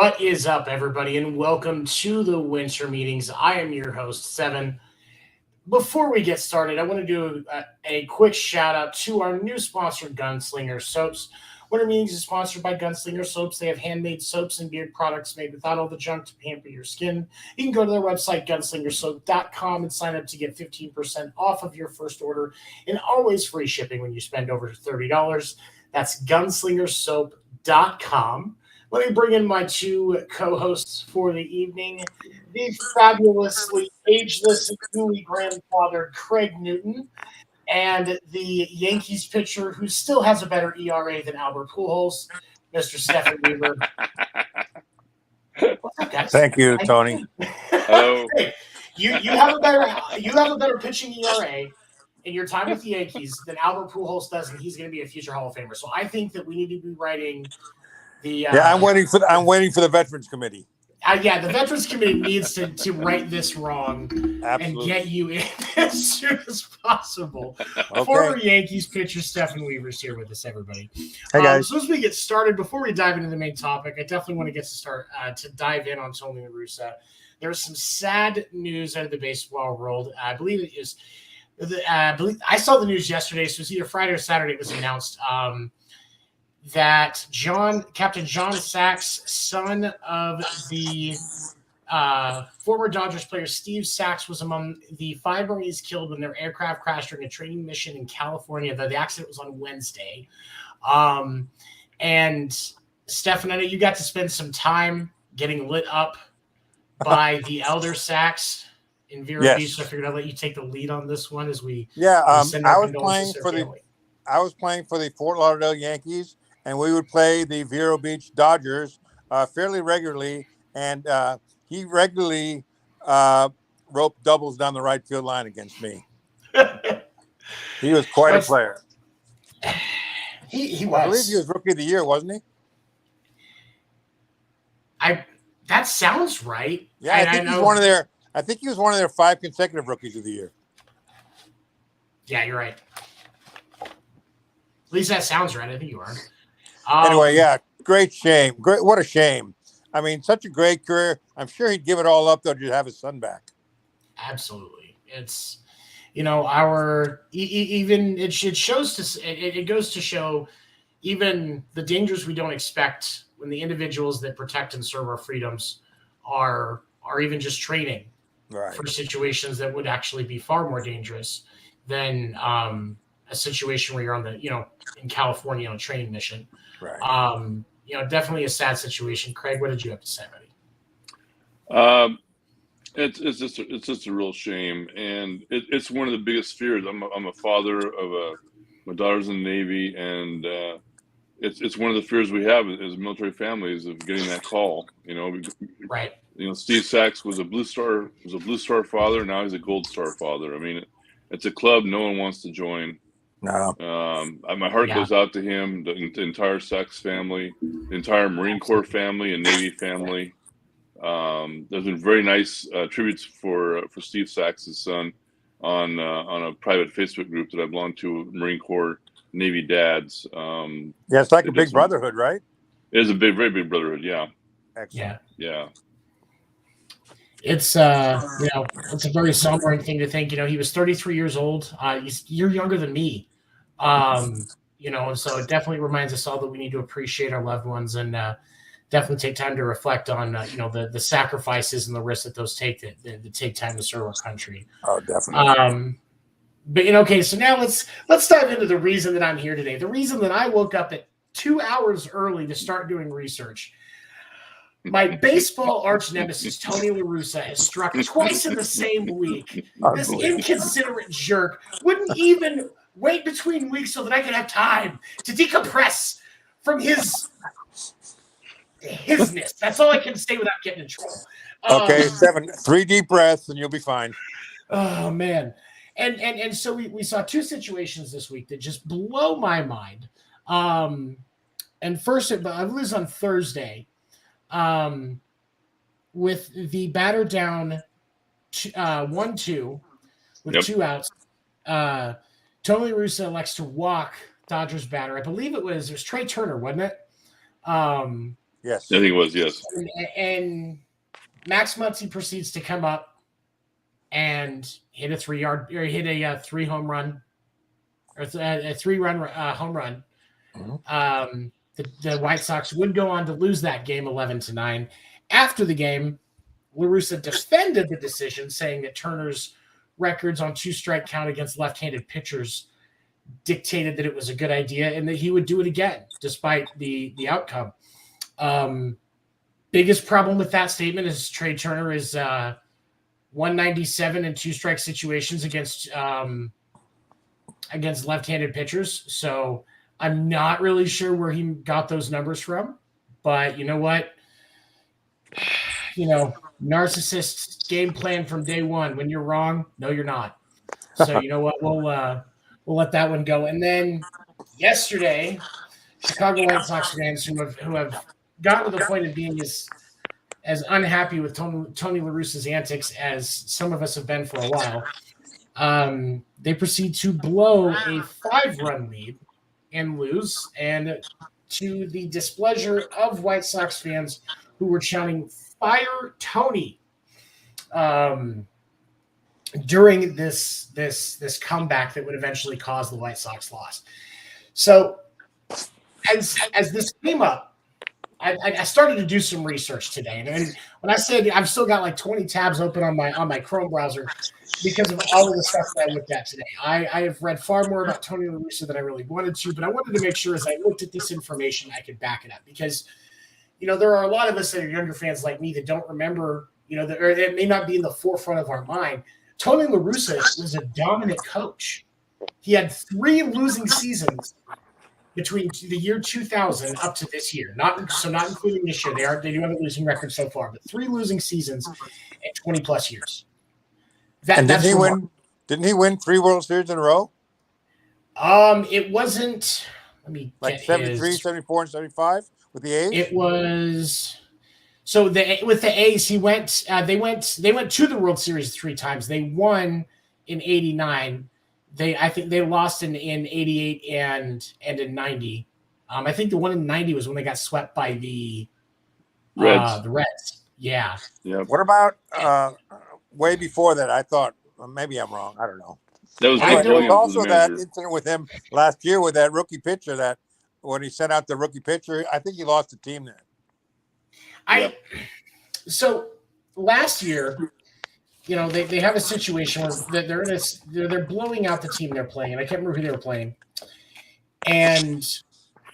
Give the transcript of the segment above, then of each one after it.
What is up, everybody, and welcome to the Winter Meetings. I am your host, Seven. Before we get started, I want to do a quick shout out to our new sponsor, Gunslinger Soaps. Winter Meetings is sponsored by Gunslinger Soaps. They have handmade soaps and beard products made without all the junk to pamper your skin. You can go to their website, gunslingersoap.com, and sign up to get 15% off of your first order and always free shipping when you spend over $30. That's gunslingersoap.com. Let me bring in my two co-hosts for the evening, the fabulously ageless and newly grandfather Craig Newton, and the Yankees pitcher who still has a better ERA than Albert Pujols, Mr. Stefan Weaver. What's up, guys? Thank you, Tony. Hello. Hey, you have a better pitching ERA in your time with the Yankees than Albert Pujols does, and he's going to be a future Hall of Famer. So I think that we need to be writing the. I'm waiting for the Veterans Committee. The Veterans Committee needs to right this wrong. Absolutely. And get you in as soon as possible. Okay. Former Yankees pitcher Stefan Weaver's here with us, everybody. Hey, guys. So as we get started, before we dive into the main topic, I definitely want to get to dive in on Tony La Russa. There was some sad news out of the baseball world. I believe it is. I saw the news yesterday, so it was either Friday or Saturday. It was announced that Captain John Sachs, son of the former Dodgers player Steve Sachs, was among the 5 Marines killed when their aircraft crashed during a training mission in California. The accident was on Wednesday. And Stefan, I know you got to spend some time getting lit up by the elder Sachs in Vero Beach. So I figured I'd let you take the lead on this one as we send our condolences to their family. I was playing for the Fort Lauderdale Yankees, and we would play the Vero Beach Dodgers fairly regularly, and he regularly roped doubles down the right field line against me. He was quite a player. He was. I believe he was Rookie of the Year, wasn't he? That sounds right. Yeah, I think he was one of their 5 consecutive Rookies of the Year. Yeah, you're right. At least that sounds right. I think you are. Anyway, great shame. What a shame. I mean, such a great career. I'm sure he'd give it all up, though, to have his son back. Absolutely. It's, it goes to show even the dangers we don't expect when the individuals that protect and serve our freedoms are even just training for situations that would actually be far more dangerous than a situation where you're on in California on a training mission. Right. Definitely a sad situation. Craig, what did you have to say, buddy? It's just a real shame, and it's one of the biggest fears. I'm a father of my daughter's in the Navy, and it's one of the fears we have as military families of getting that call. Right. Steve Sachs was a Blue Star father. Now he's a Gold Star father. I mean, it's a club no one wants to join. No. My heart goes out to him, the entire Sachs family, the entire Marine Corps family and Navy family. There's been very nice tributes for Steve Sachs' son on a private Facebook group that I belong to, Marine Corps Navy dads. It's like a big brotherhood, right? It is a very big brotherhood. Yeah. Excellent. Yeah. It's it's a very sombering thing to think. He was 33 years old. You're younger than me. And so it definitely reminds us all that we need to appreciate our loved ones and definitely take time to reflect on the sacrifices and the risks that those take that take time to serve our country. Oh, definitely. But okay, so now let's dive into the reason that I'm here today. The reason that I woke up at 2 hours early to start doing research. My baseball arch nemesis, Tony La Russa, has struck twice in the same week. This inconsiderate jerk wouldn't even wait between weeks so that I could have time to decompress from hisness. That's all I can say without getting in trouble. Okay, 3 deep breaths and you'll be fine. Oh, man. And so we saw 2 situations this week that just blow my mind. And first, I believe it was on Thursday. With the batter down 1-2 with 2 outs, Tony La Russa elects to walk Dodgers batter. I believe it was Trey Turner, wasn't it? Yes. I think it was, yes. And Max Muncy proceeds to come up and hit a 3 home run, or a 3-run home run. Mhm. The White Sox would go on to lose that game 11-9. After the game, La Russa defended the decision, saying that Turner's records on 2-strike count against left-handed pitchers dictated that it was a good idea and that he would do it again despite the outcome. Biggest problem with that statement is Trey Turner is 197 in 2-strike situations against left-handed pitchers. So I'm not really sure where he got those numbers from, but you know what? Narcissist game plan from day one. When you're wrong, no, you're not. So you know what? We'll let that one go. And then yesterday, Chicago White Sox fans who have gotten to the point of being as unhappy with Tony La Russa's antics as some of us have been for a while, they proceed to blow a 5-run lead and lose, and to the displeasure of White Sox fans who were shouting "Fire Tony" during this comeback that would eventually cause the White Sox loss. So as this came up, I started to do some research today, and when I said I've still got like 20 tabs open on my Chrome browser because of all of the stuff that I looked at today. I have read far more about Tony La Russa than I really wanted to, but I wanted to make sure as I looked at this information I could back it up, because there are a lot of us that are younger fans like me that don't remember, or it may not be in the forefront of our mind. Tony La Russa was a dominant coach. He had 3 losing seasons between the year 2000 up to this year. Not including this year. They do have a losing record so far, but 3 losing seasons in 20 plus years. And didn't he win 3 World Series in a row? It wasn't. Let me like 73, 74, and 75 with the A's. It was. So with the A's, he went. They went to the World Series 3 times. They won in '89. I think they lost in '88 and in '90. I think the one in '90 was when they got swept by the Reds. The Reds. Yeah. Yeah. What about way before that? I thought maybe I'm wrong. I don't know. That was There was Williams also was the that manager. incident with him last year with that rookie pitcher that when he sent out the rookie pitcher, I think he lost the team then. So last year, they have a situation where they're blowing out the team they're playing, and I can't remember who they were playing. And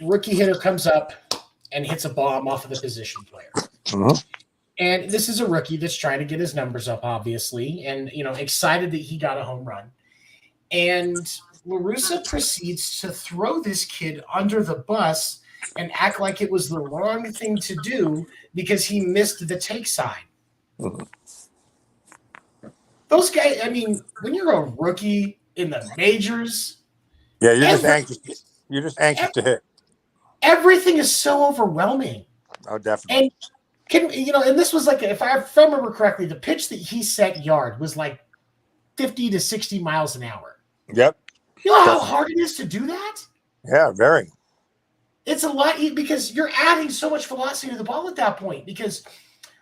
rookie hitter comes up and hits a bomb off of the position player. Mm-hmm. And this is a rookie that's trying to get his numbers up, obviously, and excited that he got a home run. And La Russa proceeds to throw this kid under the bus and act like it was the wrong thing to do because he missed the take sign. Mm-hmm. Those guys, I mean, when you're a rookie in the majors, yeah, you're just anxious. You're just anxious to hit. Everything is so overwhelming. Oh, definitely. And and this was like, if I remember correctly, the pitch that he set yard was like 50 to 60 miles an hour. Yep. You know how hard it is to do that? Yeah, very. It's a lot because you're adding so much velocity to the ball at that point. Because,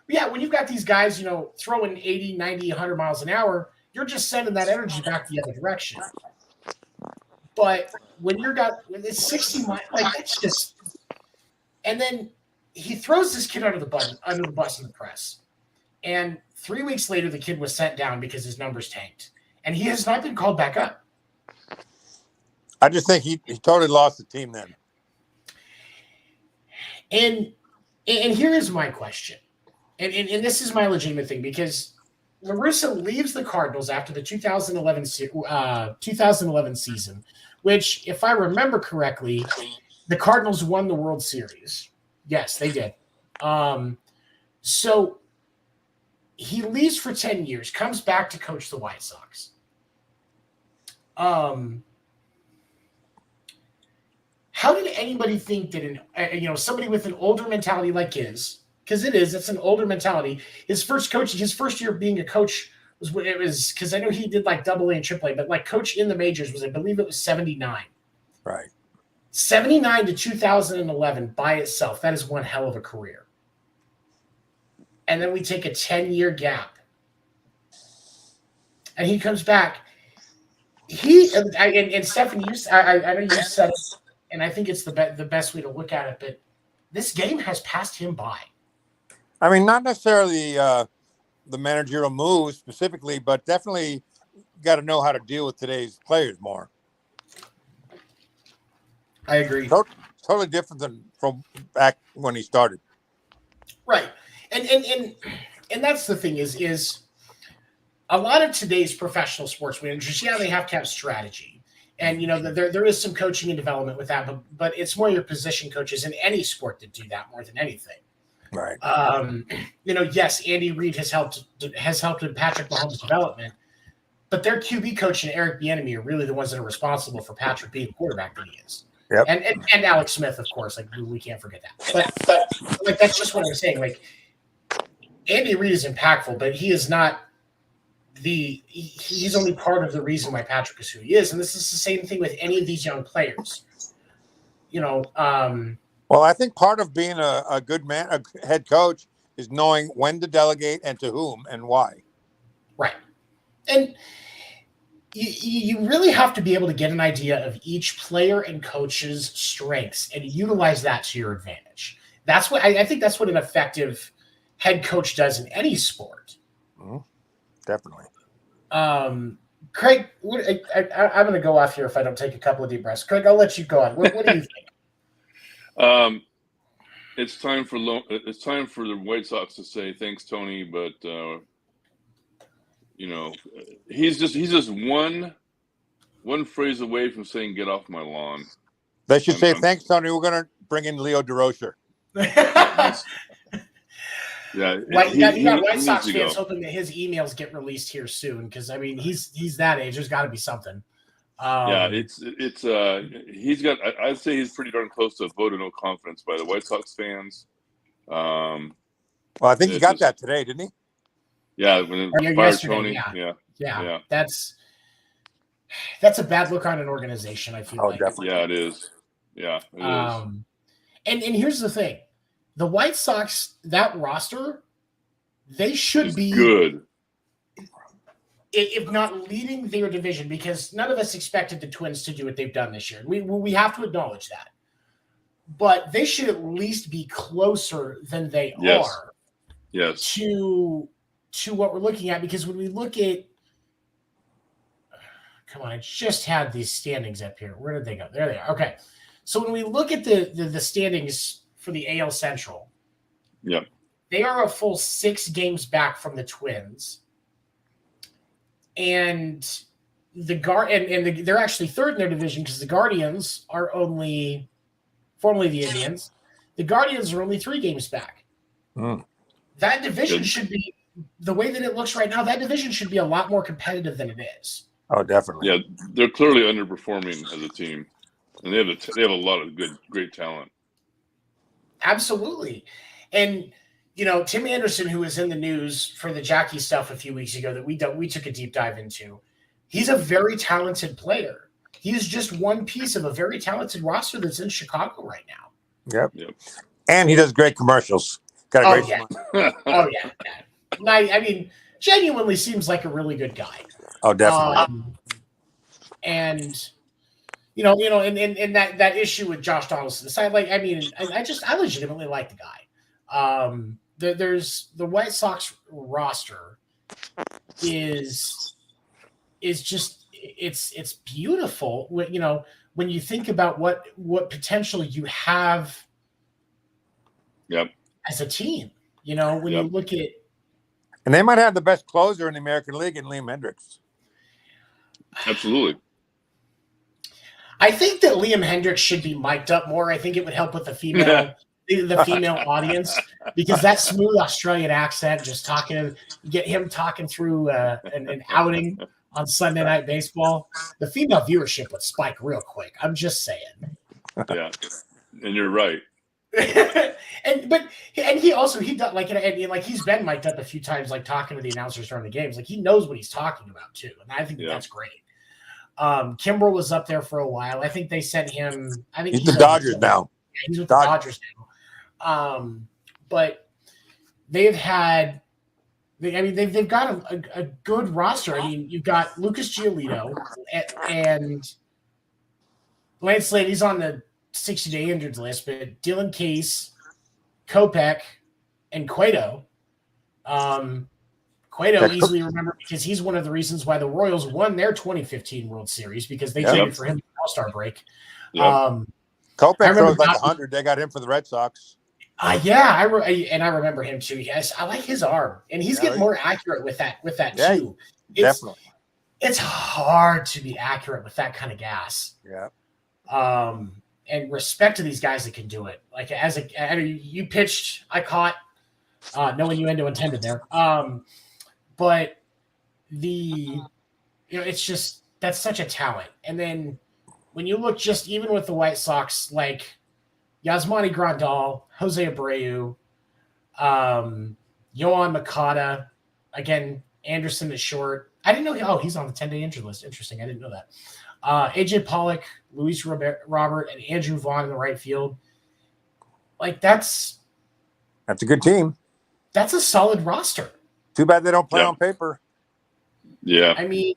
when you've got these guys, throwing 80, 90, 100 miles an hour, you're just sending that energy back the other direction. But when it's 60 miles, like that's just. And then he throws this kid under the bus in the press. And 3 weeks later, the kid was sent down because his numbers tanked. And he has not been called back up. I just think he totally lost the team then. And here is my question. And this is my legitimate thing, because La Russa leaves the Cardinals after the 2011 season, which, if I remember correctly, the Cardinals won the World Series. Yes, they did. So he leaves for 10 years, comes back to coach the White Sox. How did anybody think that somebody with an older mentality like his, because it's an older mentality. His first year being a coach was because I know he did like AA and AAA, but like coach in the majors was, I believe it was 79. Right. '79 to 2011 by itself, that is one hell of a career. And then we take a 10-year gap. And he comes back. And Stefan, I know you said it, and I think it's the best way to look at it, but this game has passed him by. I mean, not necessarily the managerial moves specifically, but definitely got to know how to deal with today's players more. I agree. Totally different than from back when he started. Right. And that's the thing is a lot of today's professional sports managers, they have to have strategy. And, there is some coaching and development with that, but it's more your position coaches in any sport that do that more than anything. Right. Yes, Andy Reid has helped in Patrick Mahomes' development, but their QB coach and Eric Bieniemy are really the ones that are responsible for Patrick being the quarterback that he is. Yep. And Alex Smith, of course, like we can't forget that. But like that's just what I'm saying. Like Andy Reid is impactful, but he is not he's only part of the reason why Patrick is who he is. And this is the same thing with any of these young players. Well, I think part of being a good man, a head coach, is knowing when to delegate and to whom and why. Right. And you really have to be able to get an idea of each player and coach's strengths and utilize that to your advantage. That's what I think that's what an effective head coach does in any sport. Mm-hmm. Definitely. Craig, I'm going to go off here if I don't take a couple of deep breaths. Craig, I'll let you go on. What do you think? It's time for the White Sox to say thanks, Tony, but he's just one phrase away from saying "get off my lawn." They should say thanks, Tony. We're going to bring in Leo DeRocher. Yeah, White Sox fans hoping that his emails get released here soon because I mean he's that age. There's got to be something. He's got. I'd say he's pretty darn close to a vote of no confidence by the White Sox fans. Well, I think he got that today, didn't he? Yeah, when it fired Tony. Yeah. That's a bad look on an organization. I feel like. Definitely. Yeah, it is. Yeah, it is. And here's the thing. The White Sox, that roster, they should be good, if not leading their division, because none of us expected the Twins to do what they've done this year. We have to acknowledge that. But they should at least be closer than they are to what we're looking at. Because when we look at come on, I just had these standings up here. Where did they go? There they are. Okay. So when we look at the standings for the AL Central, they are a full 6 games back from the Twins, and they're actually third in their division because the Guardians are formerly the Indians. The Guardians are only 3 games back. That division should be the way that it looks right now. That division should be a lot more competitive than it is. Oh, definitely. Yeah, they're clearly underperforming as a team, and they have a lot of great talent. Absolutely. And, Tim Anderson, who was in the news for the Jackie stuff a few weeks ago that we took a deep dive into, he's a very talented player. He's just one piece of a very talented roster that's in Chicago right now. Yep. And he does great commercials. Got a great smile. Oh, yeah. I mean, genuinely seems like a really good guy. Oh, definitely. And and that issue with Josh Donaldson. I legitimately like the guy. There's the White Sox roster is just it's beautiful. When you think about what potential you have, as a team. When you look at, and they might have the best closer in the American League in Liam Hendricks. Absolutely. I think that Liam Hendricks should be mic'd up more. I think it would help with the female audience because that smooth Australian accent, just get him talking through an outing on Sunday Night Baseball. The female viewership would spike real quick. I'm just saying. Yeah, and you're right. he also does like he's been mic'd up a few times, like talking to the announcers during the games. Like he knows what he's talking about too, and I think that's great. Kimbrel was up there for a while. I think they sent him. I think he's the Dodgers now. Yeah, he's with the Dodgers now. But they've had. They've got a good roster. I mean, you've got Lucas Giolito and Lance Slade. He's on the 60-day injured list, but Dylan Case, Kopech, and Cueto. Cueto easily remembered because he's one of the reasons why the Royals won their 2015 World Series because they traded for him in the All-Star break. Kopech throws like 100. They got him for the Red Sox. I remember him too. Yes, I like his arm, and he's getting more accurate with that too. Definitely, it's hard to be accurate with that kind of gas. Yeah. And respect to these guys that can do it. Like you pitched, I caught. No innuendo intended there. But it's just that's such a talent. And then when you look just even with the White Sox, like Yasmani Grandal, Jose Abreu, Yohan Makata, again, Anderson is short. I didn't know. Oh, he's on the 10-day injured list. Interesting. I didn't know that. AJ Pollock, Luis Robert, and Andrew Vaughn in the right field. Like that's a good team. That's a solid roster. Too bad they don't play on paper. Yeah. I mean,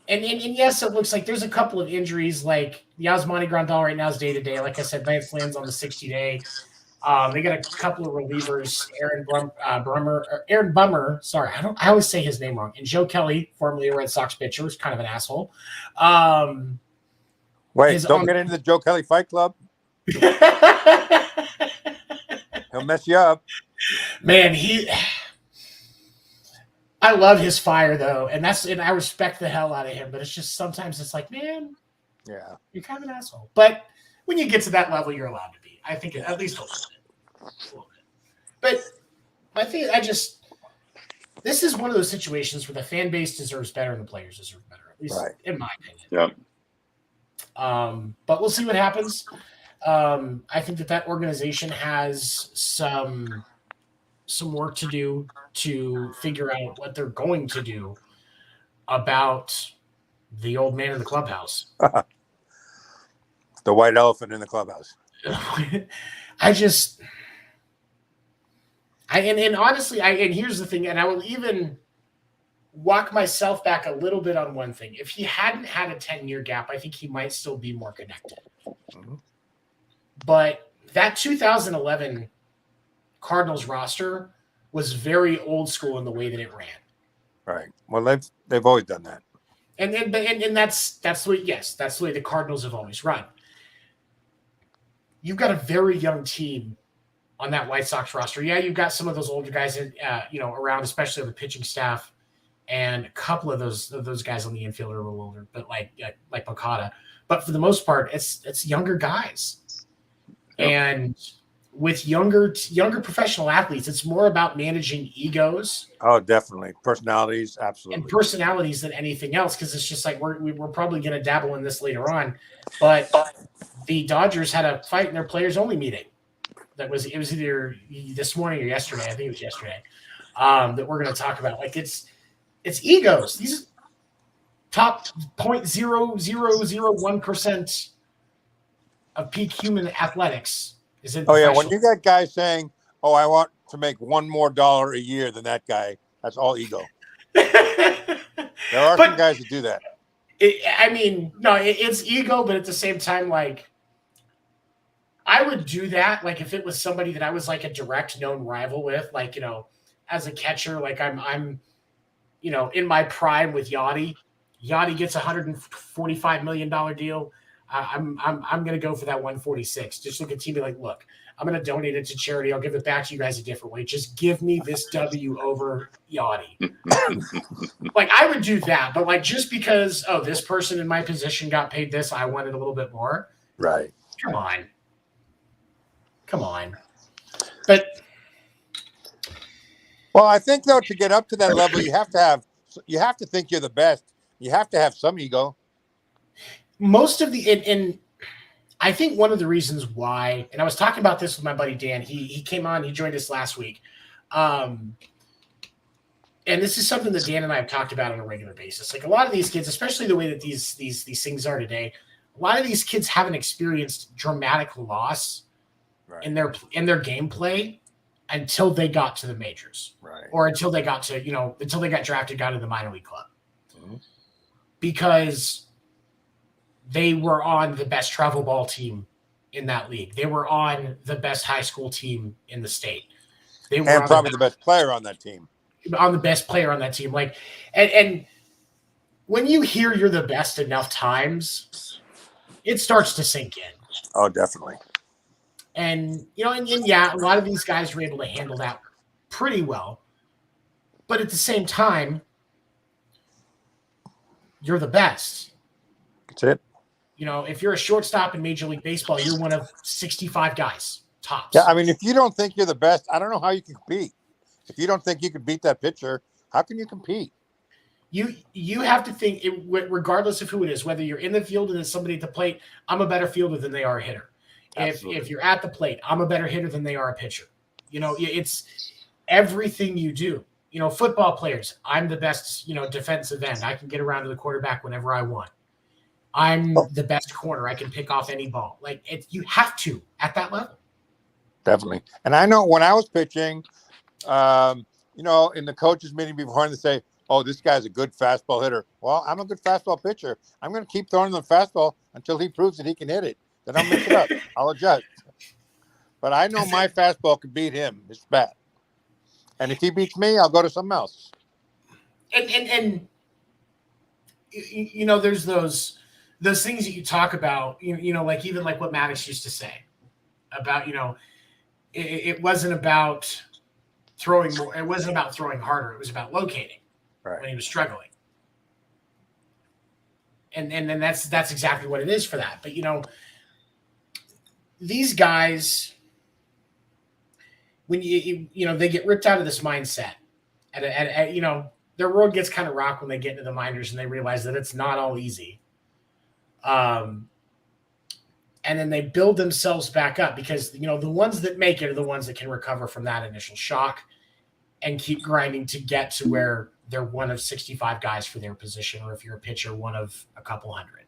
and yes, it looks like there's a couple of injuries. Like Yasmani Grandal right now is day-to-day. Like I said, Lance Lynn's on the 60-day. They got a couple of relievers, Aaron Bummer. Sorry, I always say his name wrong. And Joe Kelly, formerly a Red Sox pitcher, is kind of an asshole. Wait, don't get into the Joe Kelly Fight Club. He'll mess you up. Man, I love his fire though, and I respect the hell out of him. But it's just sometimes it's like, man, you're kind of an asshole. But when you get to that level, you're allowed to be. I think at least a little bit. But I think this is one of those situations where the fan base deserves better and the players deserve better, at least in my opinion. Yeah. But we'll see what happens. I think that organization has some work to do to figure out what they're going to do about the old man in the clubhouse. The white elephant in the clubhouse. And honestly, and here's the thing, and I will even walk myself back a little bit on one thing. If he hadn't had a 10-year gap, I think he might still be more connected. Mm-hmm. But that 2011 Cardinals roster was very old school in the way that it ran. Right. Well, they've always done that. And that's the way. Yes, that's the way the Cardinals have always run. You've got a very young team on that White Sox roster. Yeah, you've got some of those older guys, around, especially on the pitching staff, and a couple of those guys on the infield are a little older, but like Makata. But for the most part, it's younger guys. Yep. And with younger professional athletes, it's more about managing egos. Oh, definitely. Personalities, absolutely. And personalities than anything else, because it's just like we're probably going to dabble in this later on. But the Dodgers had a fight in their players-only meeting. It was either this morning or yesterday. I think it was yesterday. That we're going to talk about. Like it's egos. These top 0.0001% of peak human athletics is in. Oh yeah, when you got guys saying, "Oh, I want to make $1 more a year than that guy," that's all ego. There are some guys that do that. It's ego, but at the same time, like I would do that. Like if it was somebody that I was like a direct known rival with, like as a catcher, like I'm in my prime with Yachty. Yachty gets $145 million deal. I'm going to go for that 146. Just look at TV like, look, I'm going to donate it to charity. I'll give it back to you guys a different way. Just give me this W over Yachty. Like I would do that, but like just because this person in my position got paid this, I wanted a little bit more. Right. Come on. But well, I think though to get up to that level, you have to think you're the best. You have to have some ego. Most of and I think one of the reasons why, and I was talking about this with my buddy Dan. He came on. He joined us last week. and this is something that Dan and I have talked about on a regular basis. Like a lot of these kids, especially the way that these things are today, a lot of these kids haven't experienced dramatic loss in their gameplay until they got to the majors, or until they got to until they got drafted, got to the minor league club, because they were on the best travel ball team in that league. They were on the best high school team in the state. They were and probably the best player on that team. Like, and when you hear you're the best enough times, it starts to sink in. Oh, definitely. And, yeah, a lot of these guys were able to handle that pretty well. But at the same time, you're the best. That's it. If you're a shortstop in Major League Baseball, you're one of 65 guys, tops. Yeah, I mean, if you don't think you're the best, I don't know how you can compete. If you don't think you could beat that pitcher, how can you compete? You have to think, regardless of who it is, whether you're in the field and there's somebody at the plate, I'm a better fielder than they are a hitter. If you're at the plate, I'm a better hitter than they are a pitcher. It's everything you do. Football players, I'm the best, defensive end. I can get around to the quarterback whenever I want. I'm the best corner. I can pick off any ball. Like you have to at that level. Definitely. And I know when I was pitching, in the coaches meeting beforehand, they say, "Oh, this guy's a good fastball hitter." Well, I'm a good fastball pitcher. I'm going to keep throwing the fastball until he proves that he can hit it. Then I'll mix it up. I'll adjust. But I know my fastball can beat him. It's bad. And if he beats me, I'll go to something else. And there's those things that you talk about, like even like what Maddox used to say about, it wasn't about throwing more. It wasn't about throwing harder. It was about locating when he was struggling. And then that's exactly what it is for that. But, these guys, when they get ripped out of this mindset at their world gets kind of rocked when they get into the minors and they realize that it's not all easy. And then they build themselves back up because, the ones that make it are the ones that can recover from that initial shock and keep grinding to get to where they're one of 65 guys for their position, or if you're a pitcher, one of a couple hundred.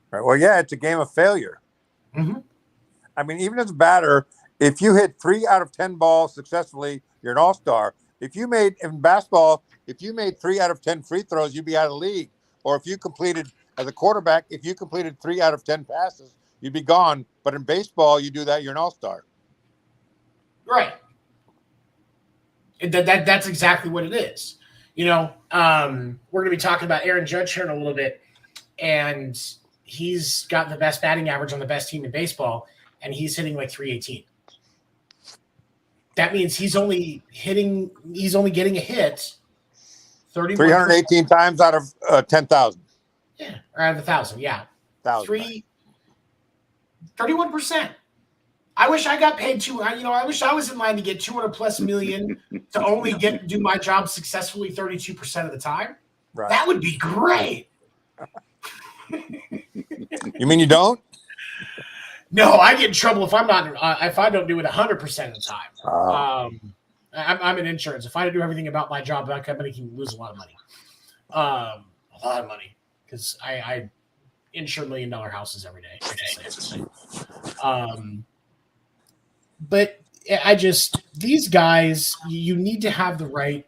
Right. Well, yeah, it's a game of failure. Mm-hmm. I mean, even as a batter, if you hit 3 out of 10 balls successfully, you're an all-star. In basketball, if you made 3 out of 10 free throws, you'd be out of the league. Or if you completed, as a quarterback, if you completed 3 out of 10 passes, you'd be gone. But in baseball, you do that, you're an all-star. Right. That's exactly what it is. We're going to be talking about Aaron Judge here in a little bit, and he's got the best batting average on the best team in baseball, and he's hitting like 318. That means he's only getting a hit 318 times out of 10,000. Yeah, or out of 1,000. Yeah, 31%. I wish I got paid I wish I was in line to get $200+ million to only do my job successfully 32% of the time. Right. That would be great. You mean you don't? No, I get in trouble if I don't do it 100% of the time. I'm in insurance. If I don't do everything about my job, that company can lose a lot of money. A lot of money, because I insure $1 million houses every day. But these guys, you need to have the right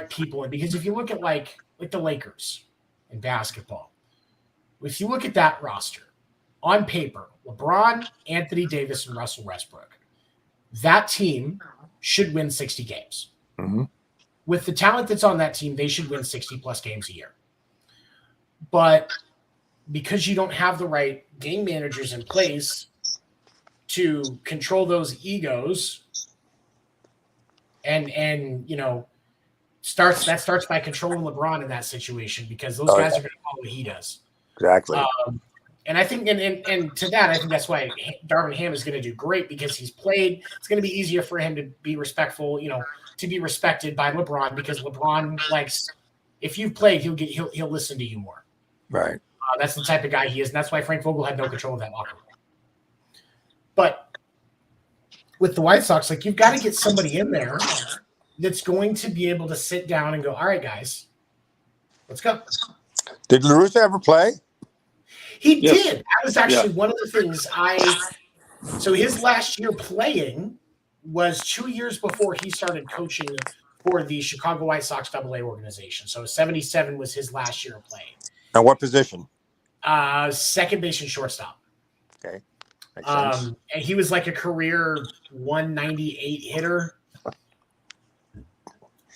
people in, because if you look at like the Lakers in basketball, if you look at that roster on paper, LeBron, Anthony Davis, and Russell Westbrook, that team should win 60 games. Mm-hmm. With the talent that's on that team, they should win 60+ games a year. But because you don't have the right game managers in place to control those egos, and starts by controlling LeBron in that situation, because those guys are going to follow what he does. Exactly. And I think, and to that, I think that's why Darvin Ham is going to do great, because he's played. It's going to be easier for him to be respectful, to be respected by LeBron, because LeBron likes, if you've played, he'll listen to you more. Right. That's the type of guy he is, and that's why Frank Vogel had no control of that locker room. But with the White Sox, you've got to get somebody in there that's going to be able to sit down and go, all right, guys, let's go. Did La Russa ever play? He Yes. did. That was actually one of the things so his last year playing was 2 years before he started coaching for the Chicago White Sox AA organization. So 77 was his last year of playing. And what position? Second base and shortstop. Okay. Makes sense. And he was like a career 198 hitter.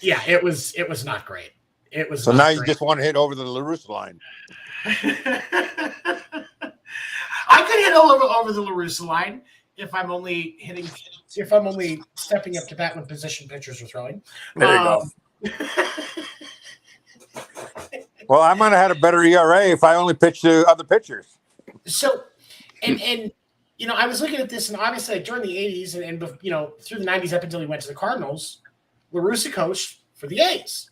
Yeah, it was not great. It was. So now you just want to hit over the La Russa line. I could hit over the La Russa line if I'm only stepping up to bat when position pitchers are throwing. There you go. Well, I might have had a better ERA if I only pitched to other pitchers. So, and I was looking at this, and obviously during the 80s and through the 90s up until he went to the Cardinals, La Russa coached for the A's.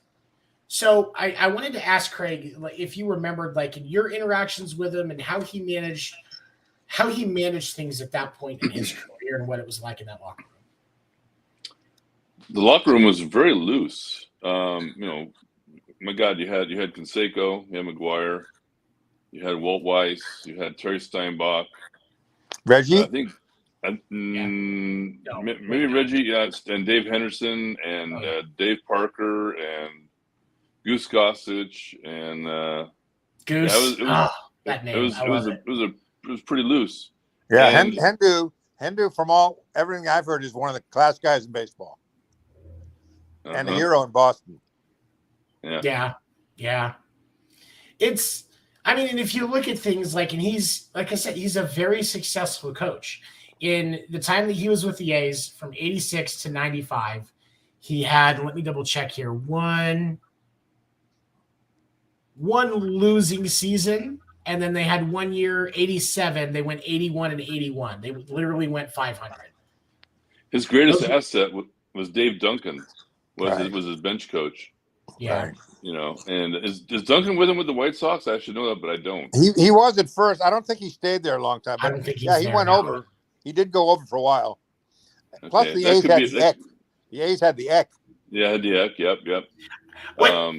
So I wanted to ask Craig, like, if you remembered, like, in your interactions with him and how he managed things at that point in his career and what it was like in that locker room. The locker room was very loose. My God, you had Canseco, you had McGuire, you had Walt Weiss, you had Terry Steinbach, Reggie. I think, maybe Reggie, and Dave Henderson, and Dave Parker, and Goose Gossage, and Goose. That name. It was pretty loose. Yeah, And- Hendu, from everything I've heard, is one of the class guys in baseball and a hero in Boston. Yeah. It's, and if you look at things and he's, like I said, he's a very successful coach. In the time that he was with the A's from 86 to 95, he had, let me double check here, one losing season, and then they had 1 year, 87, they went 81 and 81. They literally went 500. His greatest asset was Dave Duncan, Right. was his bench coach. Yeah. Right. And is Duncan with him with the White Sox? I should know that, but I don't. He was at first. I don't think he stayed there a long time. But I don't think he went over. He did go over for a while. Plus, Okay, the that A's could had be- the Eck. The A's had the Eck. Yeah, Yep. What?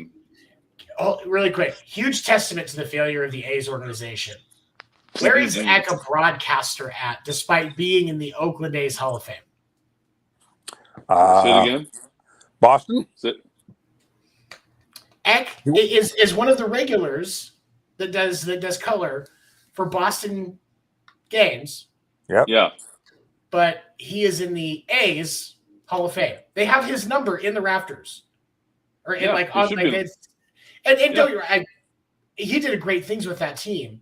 Really quick, huge testament to the failure of the A's organization. Where is Eck a broadcaster at, despite being in the Oakland A's Hall of Fame? Say it again. Boston. Eck is one of the regulars that does color for Boston games. Yep. Yeah. But he is in the A's Hall of Fame. They have his number in the rafters, or in Yeah, on he like should be. it's, and don't get me wrong, he did great things with that team.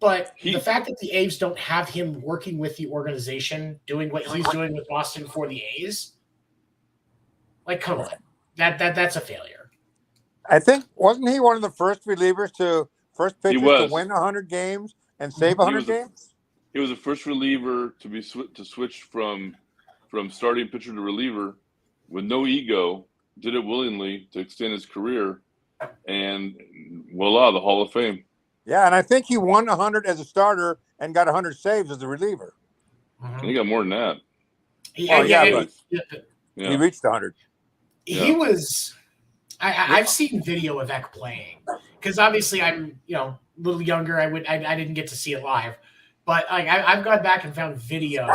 But the fact that the A's don't have him working with the organization, doing what he's doing with Boston for the A's, like, come on, that's a failure. I think, wasn't he one of the first pitchers to was. win 100 games and save 100 games? He was the first reliever to switch from starting pitcher to reliever with no ego. Did it willingly to extend his career, and voila, the Hall of Fame. Yeah, and I think he won 100 as a starter and got 100 saves as a reliever. And he got more than that. He reached 100. He was. I've seen video of Eck playing, because obviously I'm a little younger. I didn't get to see it live, but I've gone back and found video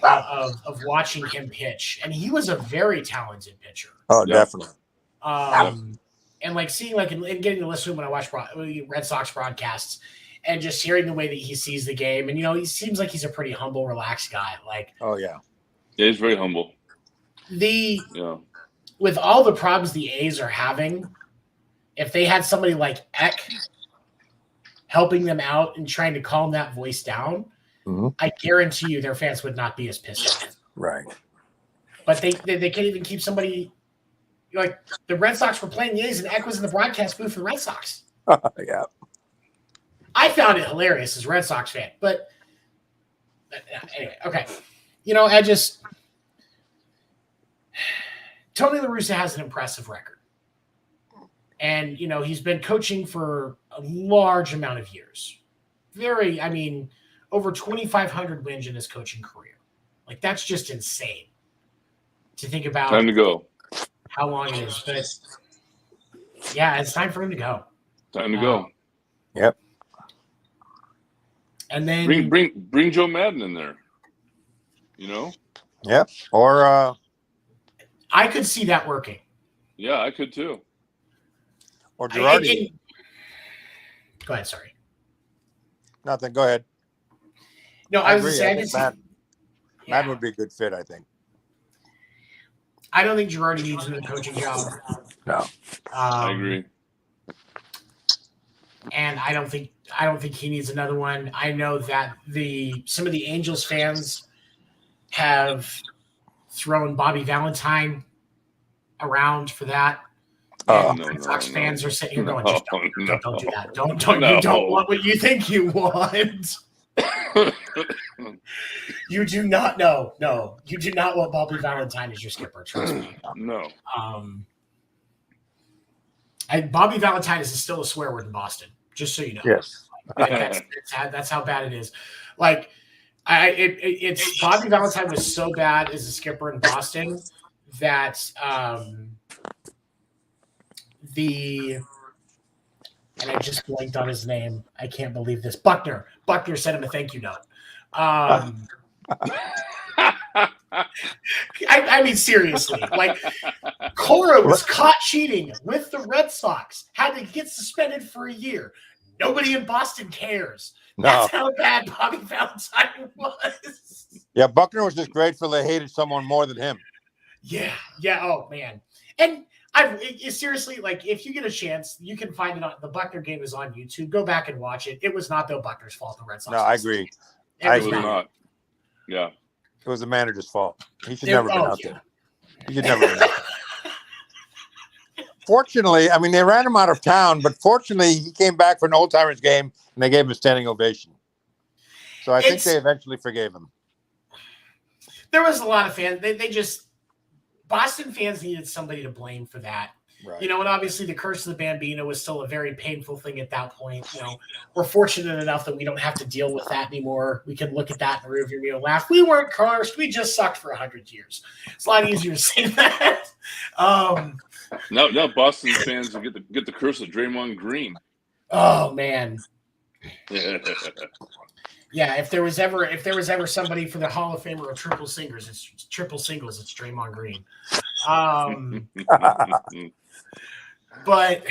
of watching him pitch, and he was a very talented pitcher. Oh, definitely. And seeing and getting to listen to him when I watch Red Sox broadcasts, and just hearing the way that he sees the game, and he seems like he's a pretty humble, relaxed guy. Oh yeah, he's very humble. With all the problems the A's are having, if they had somebody like Eck helping them out and trying to calm that voice down, I guarantee you their fans would not be as pissed off. Right. But they can't even keep somebody like the Red Sox were playing the A's and Eck was in the broadcast booth for the Red Sox. Yeah. I found it hilarious as a Red Sox fan, but anyway, okay. Tony La Russa has an impressive record. And, he's been coaching for a large amount of years. Over 2,500 wins in his coaching career. That's just insane. to think about Time to go. how long it is. But yeah, it's time for him to go. Time to go. Yep. And then Bring Joe Madden in there. Yep. Or I could see that working. Yeah, I could too. Or Girardi. Go ahead. Sorry. Nothing. Go ahead. No, I was just saying. Madden would be a good fit, I think. I don't think Girardi needs another coaching job. No. I agree. And I don't think he needs another one. I know that some of the Angels fans have thrown Bobby Valentine around for that. And Sox fans are sitting here going, just don't do that. Don't you don't want what you think you want. You do not know. No, you do not want Bobby Valentine as your skipper. Trust me. No. Bobby Valentine is still a swear word in Boston, just so you know. Yes. That's how bad it is. Like, it's Bobby Valentine was so bad as a skipper in Boston that and I just blanked on his name. I can't believe this. Buckner sent him a thank you note. I mean, seriously, like Cora was caught cheating with the Red Sox, had to get suspended for a year. Nobody in Boston cares. That's how bad Bobby Valentine was. Yeah, Buckner was just grateful they hated someone more than him. Yeah. Oh man, and seriously, like, if you get a chance, you can find it on the Buckner game is on YouTube. Go back and watch it. It was not Bill Buckner's fault. The Red Sox. No, I agree. It was not. Yeah. It was the manager's fault. He should never been out there. He should never been out there. Fortunately, I mean, they ran him out of town, but fortunately, he came back for an old timers game and they gave him a standing ovation. So I think they eventually forgave him. There was a lot of fans. They just Boston fans needed somebody to blame for that. Right. And obviously the curse of the Bambino was still a very painful thing at that point. We're fortunate enough that we don't have to deal with that anymore. We can look at that in the rearview mirror and laugh. We weren't cursed. We just sucked for 100 years. It's a lot easier to say that. Now Boston fans will get the curse of Draymond Green. Oh man. Yeah, if there was ever somebody for the Hall of Famer of triple singles, it's Draymond Green. But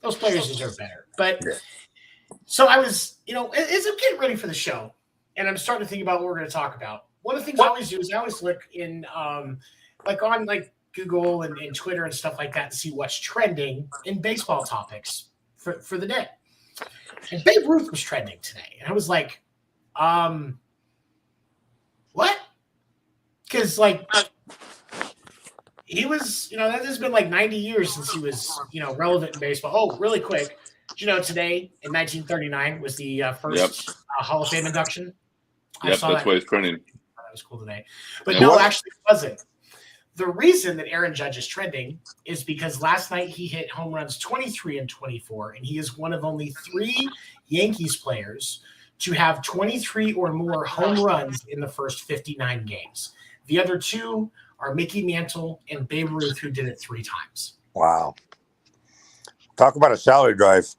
those players deserve better. But so I was, as I'm getting ready for the show, and I'm starting to think about what we're going to talk about. One of the things I always do is I always look in on Google and Twitter and stuff like that to see what's trending in baseball topics for the day. And Babe Ruth was trending today. And I was like, what? Because, he was, that has been 90 years since he was, relevant in baseball. Oh, really quick. Today in 1939 was the first Hall of Fame induction? Yep, that's why it's trending. That was cool today. But no, actually it wasn't. The reason that Aaron Judge is trending is because last night he hit home runs 23 and 24, and he is one of only 3 Yankees players to have 23 or more home runs in the first 59 games. The other 2 are Mickey Mantle and Babe Ruth, who did it 3 times. Wow. Talk about a salary drive.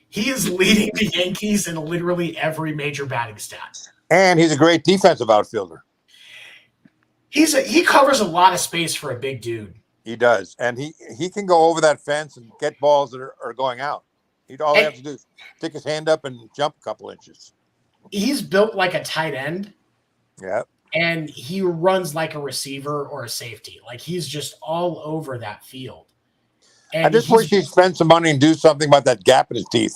He is leading the Yankees in literally every major batting stat. And he's a great defensive outfielder. He covers a lot of space for a big dude. He does. And he can go over that fence and get balls that are going out. All he has to do is stick his hand up and jump a couple inches. He's built like a tight end. Yeah. And he runs like a receiver or a safety. He's just all over that field. And I just wish he'd spend some money and do something about that gap in his teeth.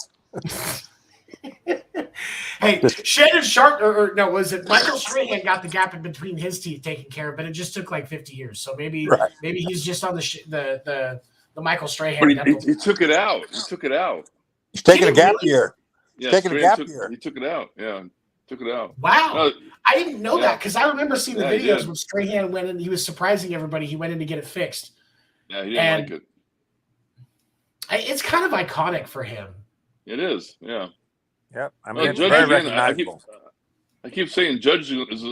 Hey, Shannon Sharp, was it Michael Strahan got the gap in between his teeth taken care of, but it just took 50 years. So maybe he's just on the Michael Strahan. But he took it out. He took it out. He's taking a gap year. Yeah, taking a gap year. He took it out. Yeah, took it out. Wow. I didn't know that because I remember seeing the videos when Strahan went in. He was surprising everybody. He went in to get it fixed. Yeah, he didn't like it. It's kind of iconic for him. It is, yeah. Yep. I mean, it's very recognizable. I keep saying Judge is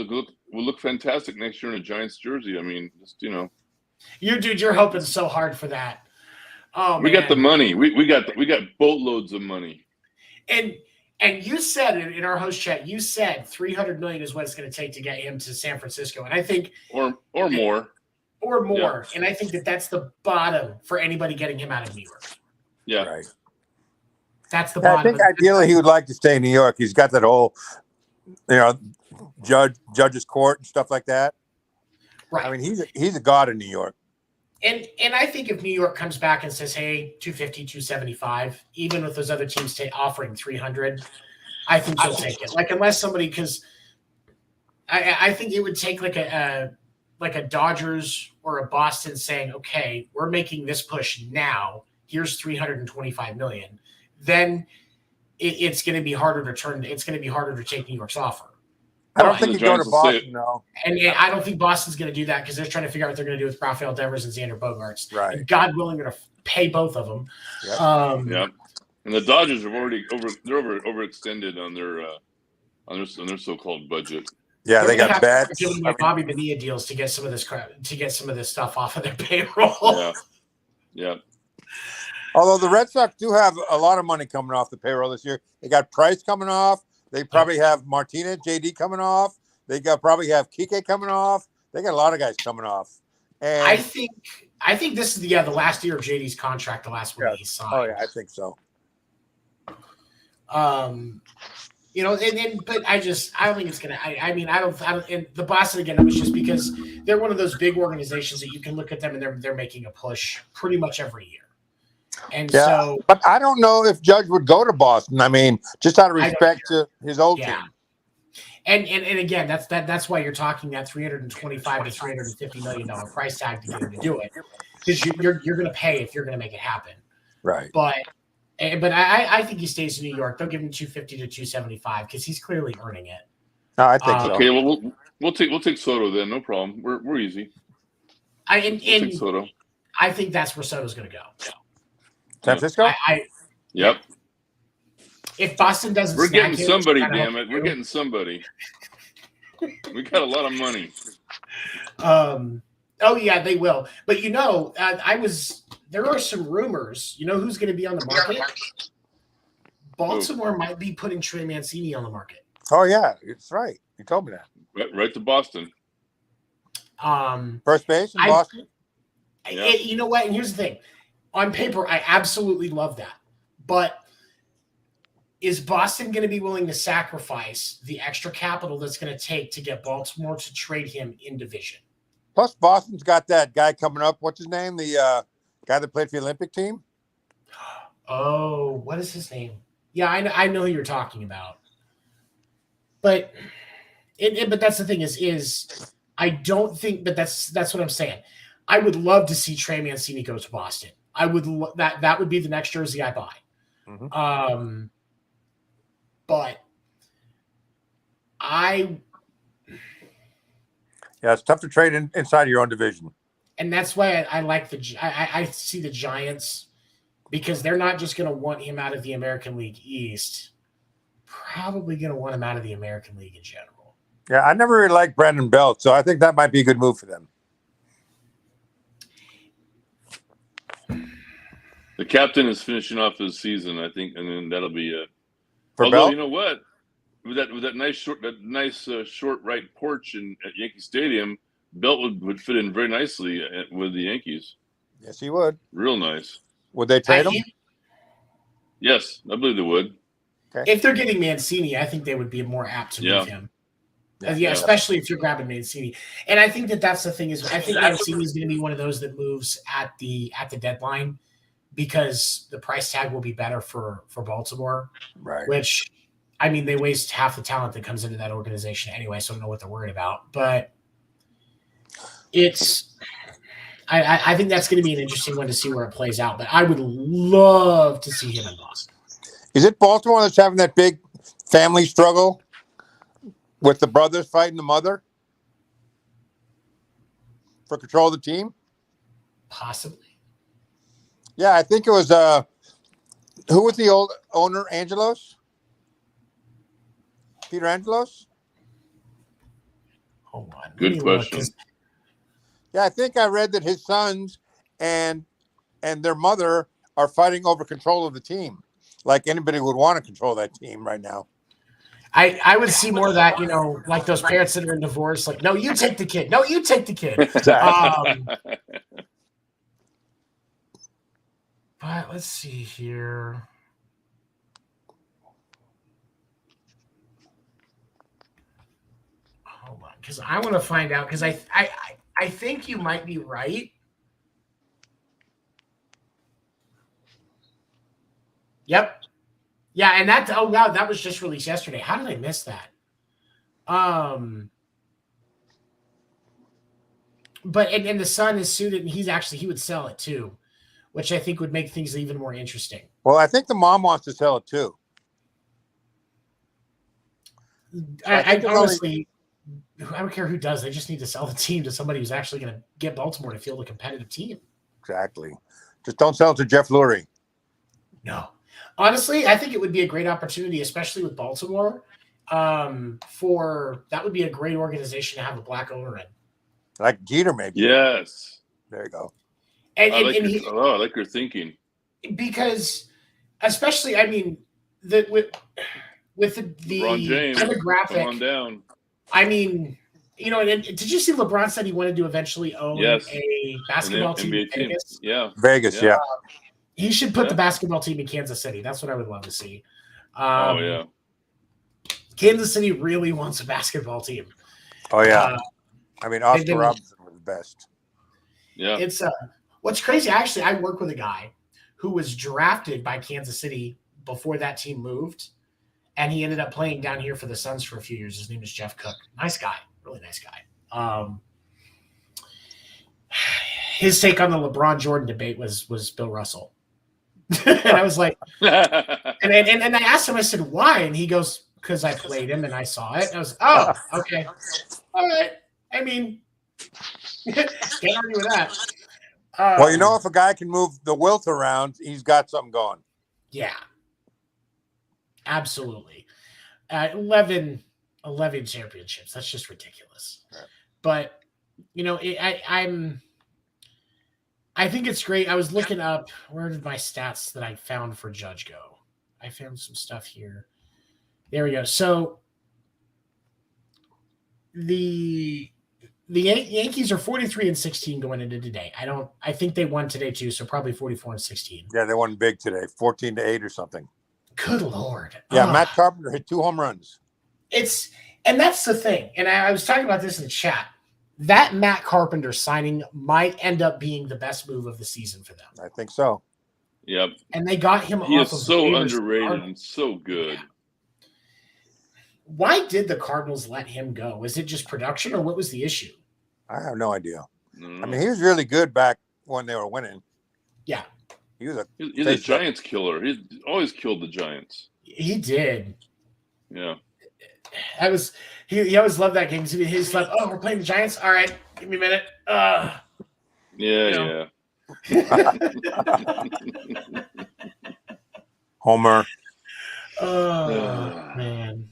will look fantastic next year in a Giants jersey. I mean, just You're hoping so hard for that. Oh, we got the money. We got boatloads of money. And you said in our host chat, you said $300 million is what it's going to take to get him to San Francisco, and I think or more. Or more. Yeah. And I think that's the bottom for anybody getting him out of New York. Yeah. Right. That's the bottom. I think ideally he would like to stay in New York. He's got that whole, judge's court and stuff like that. Right. I mean, he's a god in New York. And I think if New York comes back and says, hey, 250, 275, even with those other teams offering 300, I think they'll take it. Like, unless somebody, because I think it would take like a Dodgers or a Boston saying, okay, we're making this push now. Here's $325 million. Then it's going to be harder to turn. It's going to be harder to take New York's offer. I don't think he'd go to Boston, though. And I don't think Boston's going to do that because they're trying to figure out what they're going to do with Rafael Devers and Xander Bogaerts. Right. And God willing, they're going to pay both of them. Yep. Yep. And the Dodgers have already overextended on their so-called budget. Yeah, they got bets. Giving away Bobby Bonilla deals to get some of this stuff off of their payroll. Yeah. Although the Red Sox do have a lot of money coming off the payroll this year. They got Price coming off. They probably have Martinez, JD coming off. They probably have Kike coming off. They got a lot of guys coming off. And I think this is the last year of JD's contract, the last one he signed. Oh yeah, I think so. But I don't think it's gonna. I mean, I don't. And the Boston again, it was just because they're one of those big organizations that you can look at them and they're making a push pretty much every year. And so, but I don't know if Judge would go to Boston. I mean, just out of respect to his old team. And again, that's why you're talking that $325 to $350 million price tag to get him to do it, because you're going to pay if you're going to make it happen. Right. But I think he stays in New York. They'll give him 250 to 275 because he's clearly earning it. No, I think so. Okay, well we'll take Soto then. No problem. We're easy. We'll take Soto. I think that's where Soto's going to go. San Francisco? Yep. If Boston doesn't, we're getting somebody. Damn it, we're getting somebody. We got a lot of money. Oh yeah, they will. But there are some rumors. You know who's going to be on the market? Baltimore might be putting Trey Mancini on the market. Oh yeah, it's right. You told me that. Right to Boston. First base in Boston. You know what? And here's the thing. On paper, I absolutely love that. But is Boston going to be willing to sacrifice the extra capital that's going to take to get Baltimore to trade him in division? Plus, Boston's got that guy coming up. What's his name? The guy that played for the Olympic team? Oh, what is his name? Yeah, I know who you're talking about. But that's the thing is I don't think. But that's what I'm saying. I would love to see Trey Mancini go to Boston. I would that would be the next jersey I buy. Mm-hmm. But it's tough to trade inside your own division. And that's why I like I see the Giants, because they're not just going to want him out of the American League East. Probably going to want him out of the American League in general. Yeah, I never really liked Brandon Belt, so I think that might be a good move for them. The captain is finishing off his season, I think, and then that'll be it. For Belt? You know what? With that nice short right porch at Yankee Stadium, Belt would fit in very nicely with the Yankees. Yes, he would. Real nice. Would they trade him? Yes, I believe they would. Okay. If they're getting Mancini, I think they would be more apt to move him. Yeah, especially if you're grabbing Mancini. And I think that's the thing is I think Mancini is going to be one of those that moves at the deadline, because the price tag will be better for Baltimore. Right. Which, I mean, they waste half the talent that comes into that organization anyway, so I don't know what they're worried about. But I think that's going to be an interesting one to see where it plays out. But I would love to see him in Boston. Is it Baltimore that's having that big family struggle with the brothers fighting the mother for control of the team? Possibly. Yeah, I think it was who was the old owner? Angelos? Peter Angelos? Hold on. Good question. Yeah, I think I read that his sons and their mother are fighting over control of the team. Like anybody would want to control that team right now. I would see more of that, like those parents that are in divorce, like, no, you take the kid. No, you take the kid. But let's see here. Hold on, because I want to find out, because I think you might be right. Yep. Yeah, and that was just released yesterday. How did I miss that? But and the son is suited, and he would sell it too, which I think would make things even more interesting. Well, I think the mom wants to sell it too. I honestly, I don't care who does. They just need to sell the team to somebody who's actually going to get Baltimore to field a competitive team. Exactly. Just don't sell it to Jeff Lurie. No. Honestly, I think it would be a great opportunity, especially with Baltimore. That would be a great organization to have a black owner in. Like Jeter, maybe. Yes. There you go. I like your thinking. Because, especially, I mean, with the LeBron James, demographic. come on down. I mean, and did you see LeBron said he wanted to eventually own a basketball team in Vegas? Yeah. Vegas, yeah. He should put the basketball team in Kansas City. That's what I would love to see. Kansas City really wants a basketball team. Oh, yeah. I mean, Oscar Robertson was the best. Yeah. It's what's crazy. Actually, I work with a guy who was drafted by Kansas City before that team moved, and he ended up playing down here for the Suns for a few years. His name is Jeff Cook. Nice guy. Really nice guy. His take on the LeBron Jordan debate was Bill Russell. And I was like, and I asked him, I said, why? And he goes, because I played him and I saw it. And I was, oh, okay. All right. I mean, can't argue with that. Well, if a guy can move the wilt around, he's got something going. Yeah. Absolutely. 11 championships. That's just ridiculous. Right. But, I think it's great. I was looking up, where did my stats that I found for Judge go? I found some stuff here. There we go. So the Yankees are 43-16 going into today. I think they won today too, so probably 44-16. Yeah, they won big today, 14-8 or something. Good Lord. Yeah, Matt Carpenter hit 2 home runs. And that's the thing. And I was talking about this in the chat. That Matt Carpenter signing might end up being the best move of the season for them. I think so. Yep. And they got him he off is of so underrated and so good. Yeah. Why did the Cardinals let him go? Was it just production, or what was the issue? I have no idea. I mean, he was really good back when they were winning. Yeah. He's a Giants killer. He's always killed the Giants. He did. Yeah. He always loved that game. He's like, oh, we're playing the Giants? All right, give me a minute. Yeah. Homer. Oh, man.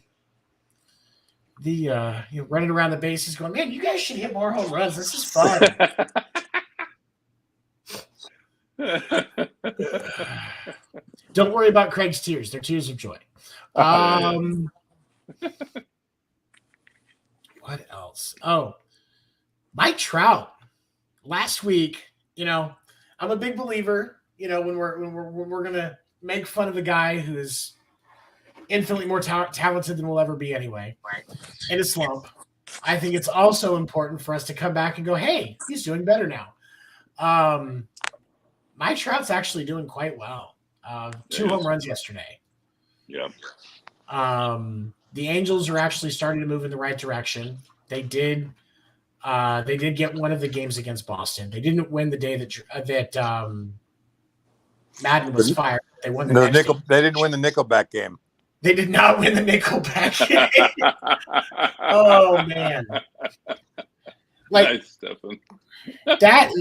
Running around the bases going, man, you guys should hit more home runs. This is fun. Don't worry about Craig's tears. They're tears of joy. What else? Oh, Mike Trout. Last week, I'm a big believer, when we're gonna make fun of a guy who's infinitely more talented than we'll ever be anyway, in a slump. I think it's also important for us to come back and go, hey, he's doing better now. Mike Trout's actually doing quite well. 2 home runs yesterday. Yeah. The Angels are actually starting to move in the right direction. They did get one of the games against Boston. They didn't win the day that Madden was fired. They won They didn't win the Nickelback game. They did not win the Nickelback game. Oh man! Nice, Stefan. That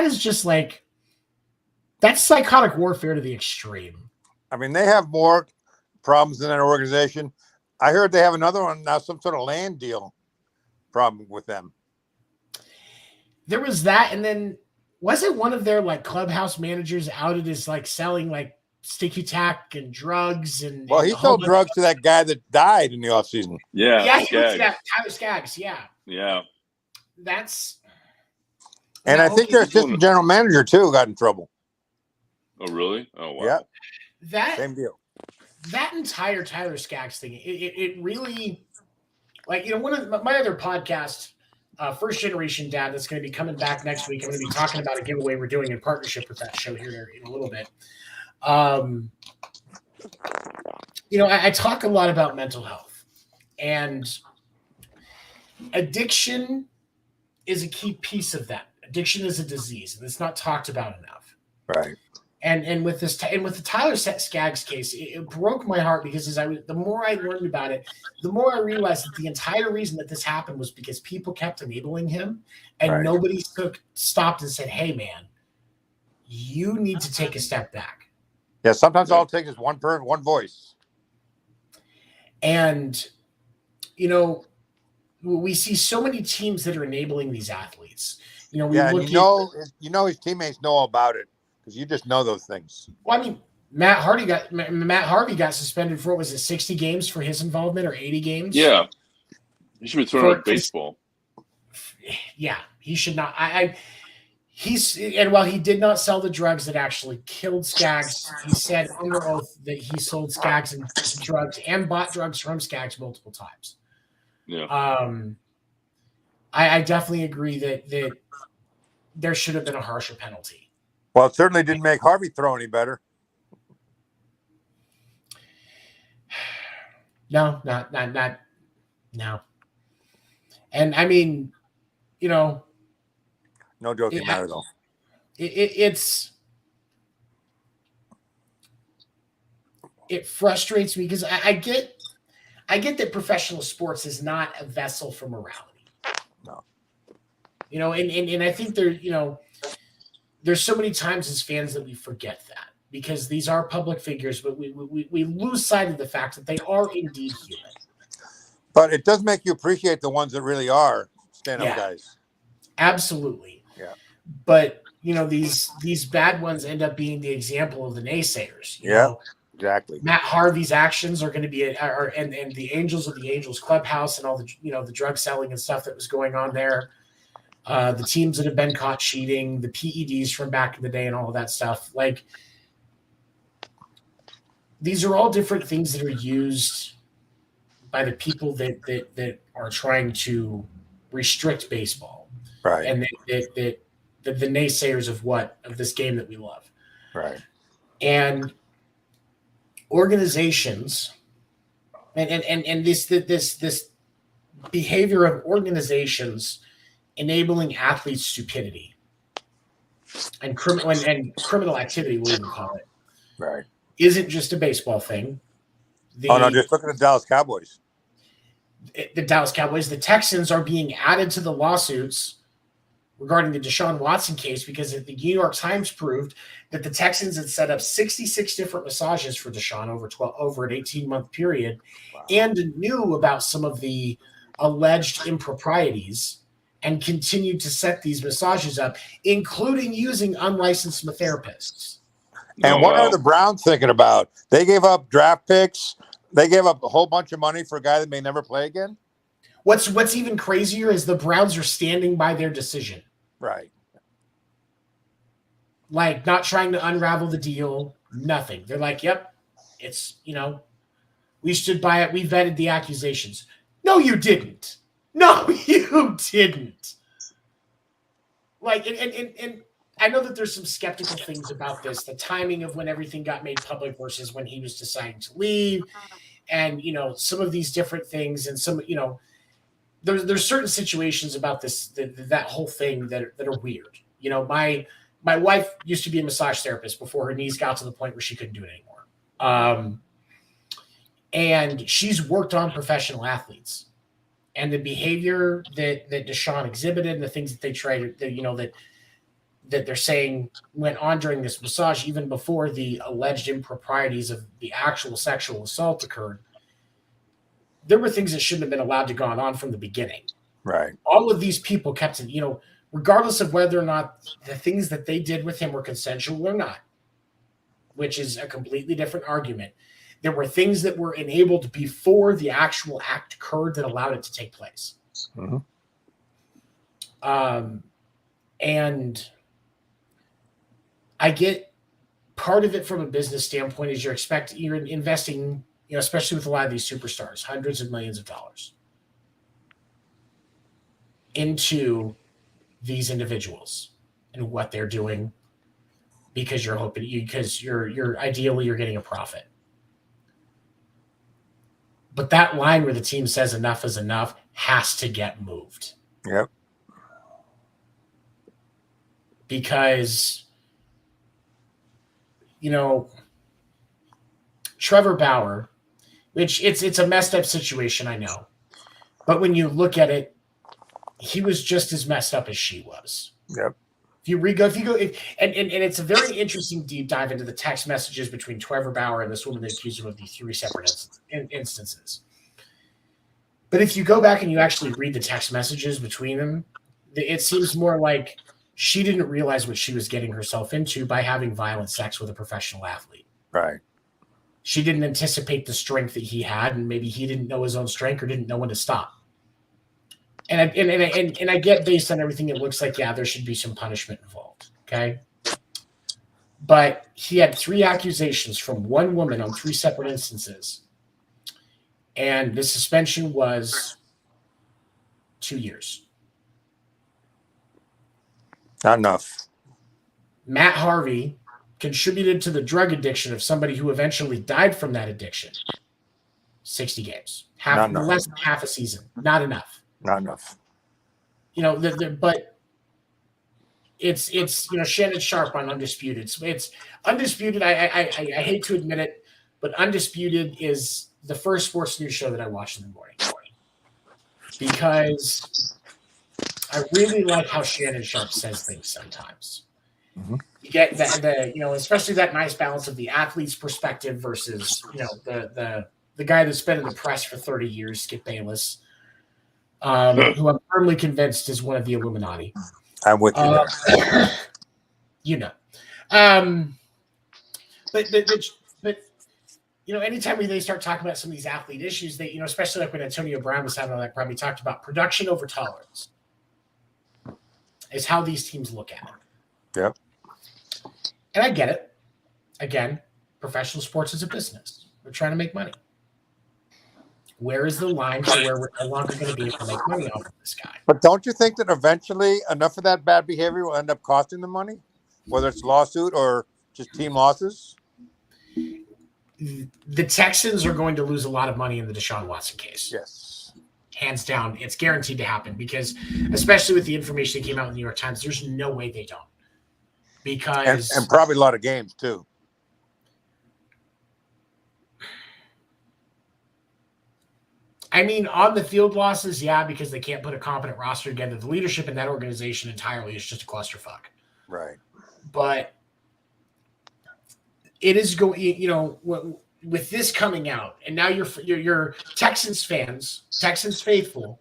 is just like, that's psychotic warfare to the extreme. I mean, they have more problems in that organization. I heard they have another one now, some sort of land deal problem with them. There was that, and then wasn't one of their like clubhouse managers outed as like selling like sticky tack and drugs and Well, he sold drugs to that guy that died in the offseason. Yeah, Tyler Skaggs. Yeah. That's. And I think their assistant general manager too got in trouble. Oh, really? Oh, wow. Yeah. That same deal. That entire Tyler Skaggs thing, it really, like, you know, one of my other podcasts, First Generation Dad, that's going to be coming back next week. I'm going to be talking about a giveaway we're doing in partnership with that show here in a little bit. You know, I talk a lot about mental health, and addiction is a key piece of that. Addiction is a disease, and it's not talked about enough. Right. And with the Tyler Skaggs case, it broke my heart because the more I learned about it, the more I realized that the entire reason that this happened was because people kept enabling him, and nobody stopped and said, "Hey, man, you need to take a step back." Yeah, sometimes all it takes is one voice. And you know, we see so many teams that are enabling these athletes. You know, his teammates know all about it. You just know those things. Well, I mean, Matt Harvey got suspended for, what was it, 60 games for his involvement, or 80 games? Yeah, he should be thrown out of baseball. Yeah, he should not. And while he did not sell the drugs that actually killed Skaggs, he said under oath that he sold Skaggs and drugs and bought drugs from Skaggs multiple times. Yeah. I definitely agree that there should have been a harsher penalty. Well, it certainly didn't make Harvey throw any better. No. And I mean, you know, no joking matter though. It frustrates me because I get that professional sports is not a vessel for morality. No. You know, and I think there's so many times as fans that we forget that, because these are public figures, but we lose sight of the fact that they are indeed human. But it does make you appreciate the ones that really are stand-up guys. Absolutely. Yeah. But you know, these bad ones end up being the example of the naysayers. You know? Exactly. Matt Harvey's actions are going to be and the Angels of the Angels clubhouse and all the, you know, the drug selling and stuff that was going on there. The teams that have been caught cheating, the PEDs from back in the day and all of that stuff. Like, these are all different things that are used by the people that are trying to restrict baseball. Right. And the naysayers of this game that we love. Right. And organizations and this behavior of organizations enabling athletes' stupidity and criminal activity, we'll even call it, right, isn't just a baseball thing. Just look at the Dallas Cowboys. The Texans are being added to the lawsuits regarding the Deshaun Watson case because the New York Times proved that the Texans had set up 66 different massages for Deshaun over an 18-month period, and knew about some of the alleged improprieties and continued to set these massages up, including using unlicensed therapists. And what are the Browns thinking about? They gave up draft picks. They gave up a whole bunch of money for a guy that may never play again. What's even crazier is the Browns are standing by their decision. Right. Like, not trying to unravel the deal, nothing. They're like, yep, it's, you know, we stood by it. We vetted the accusations. No, you didn't. No, you didn't. Like, and I know that there's some skeptical things about this, the timing of when everything got made public versus when he was deciding to leave. And, you know, some of these different things, and some, you know, there's certain situations about this, that whole thing that are weird. You know, my wife used to be a massage therapist before her knees got to the point where she couldn't do it anymore. And she's worked on professional athletes, and the behavior that Deshaun exhibited and the things that they tried to, you know, that they're saying went on during this massage, even before the alleged improprieties of the actual sexual assault occurred. there were things that shouldn't have been allowed to go on from the beginning. Right. All of these people kept it, regardless of whether or not the things that they did with him were consensual or not, which is a completely different argument. There were things that were enabled before the actual act occurred that allowed it to take place. Mm-hmm. And I get part of it from a business standpoint is you're investing, especially with a lot of these superstars, hundreds of millions of dollars into these individuals and what they're doing because you're ideally you're getting a profit. But that line where the team says enough is enough has to get moved. Yep. Because, Trevor Bauer, which it's a messed up situation, I know. But when you look at it, he was just as messed up as she was. Yep. And it's a very interesting deep dive into the text messages between Trevor Bauer and this woman that accused him of these 3 separate instances. But if you go back and you actually read the text messages between them, it seems more like she didn't realize what she was getting herself into by having violent sex with a professional athlete. Right. She didn't anticipate the strength that he had, and maybe he didn't know his own strength or didn't know when to stop. And I get based on everything, it looks like, yeah, there should be some punishment involved. Okay. But he had 3 accusations from one woman on 3 separate instances. And the suspension was 2 years. Not enough. Matt Harvey contributed to the drug addiction of somebody who eventually died from that addiction. 60 games. Less than half a season. Not enough. Not enough. But it's Shannon Sharp on Undisputed. It's Undisputed. I hate to admit it, but Undisputed is the first sports news show that I watch in the morning because I really like how Shannon Sharp says things sometimes. Mm-hmm. You get especially that nice balance of the athlete's perspective versus the guy that's been in the press for 30 years, Skip Bayless. Who I'm firmly convinced is one of the Illuminati. I'm with you there. But anytime they start talking about some of these athlete issues, they especially like when Antonio Brown was having that problem, he talked about production over tolerance is how these teams look at it. Yep. And I get it. Again, professional sports is a business. We're trying to make money. Where is the line to where we're no longer going to be able to make money off of this guy? But don't you think that eventually enough of that bad behavior will end up costing them money, whether it's lawsuit or just team losses? The Texans are going to lose a lot of money in the Deshaun Watson case. Yes. Hands down. It's guaranteed to happen because, especially with the information that came out in the New York Times, there's no way they don't. Because and probably a lot of games, too. I mean, on the field losses, yeah, because they can't put a competent roster together. The leadership in that organization entirely is just a clusterfuck. Right. But it is going, with this coming out, and now you're Texans fans, Texans faithful,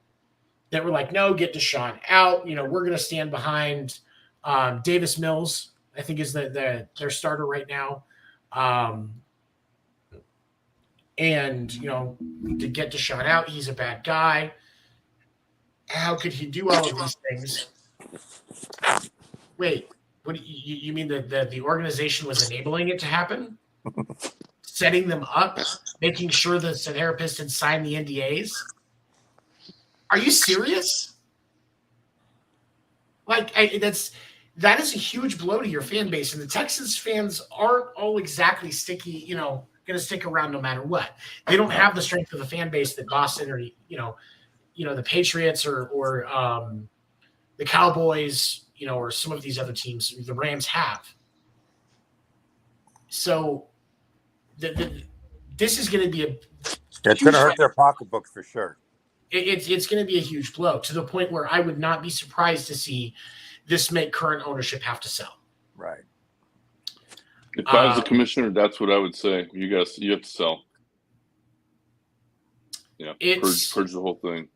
that were like, no, get Deshaun out. We're going to stand behind Davis Mills, I think is their starter right now. And, to get Deshaun out, he's a bad guy. How could he do all of these things? Wait, what you mean that the organization was enabling it to happen? Setting them up? Making sure the therapist had signed the NDAs? Are you serious? Like, that is a huge blow to your fan base. And the Texans fans aren't all exactly sticky, going to stick around no matter what. They don't have the strength of the fan base that Boston or the Patriots or the Cowboys, or some of these other teams, the Rams have. So this is going to be it's going to hurt their pocketbooks for sure. It's going to be a huge blow to the point where I would not be surprised to see this make current ownership have to sell. Right. If I was the commissioner, that's what I would say. You have to sell. Yeah, Purge the whole thing.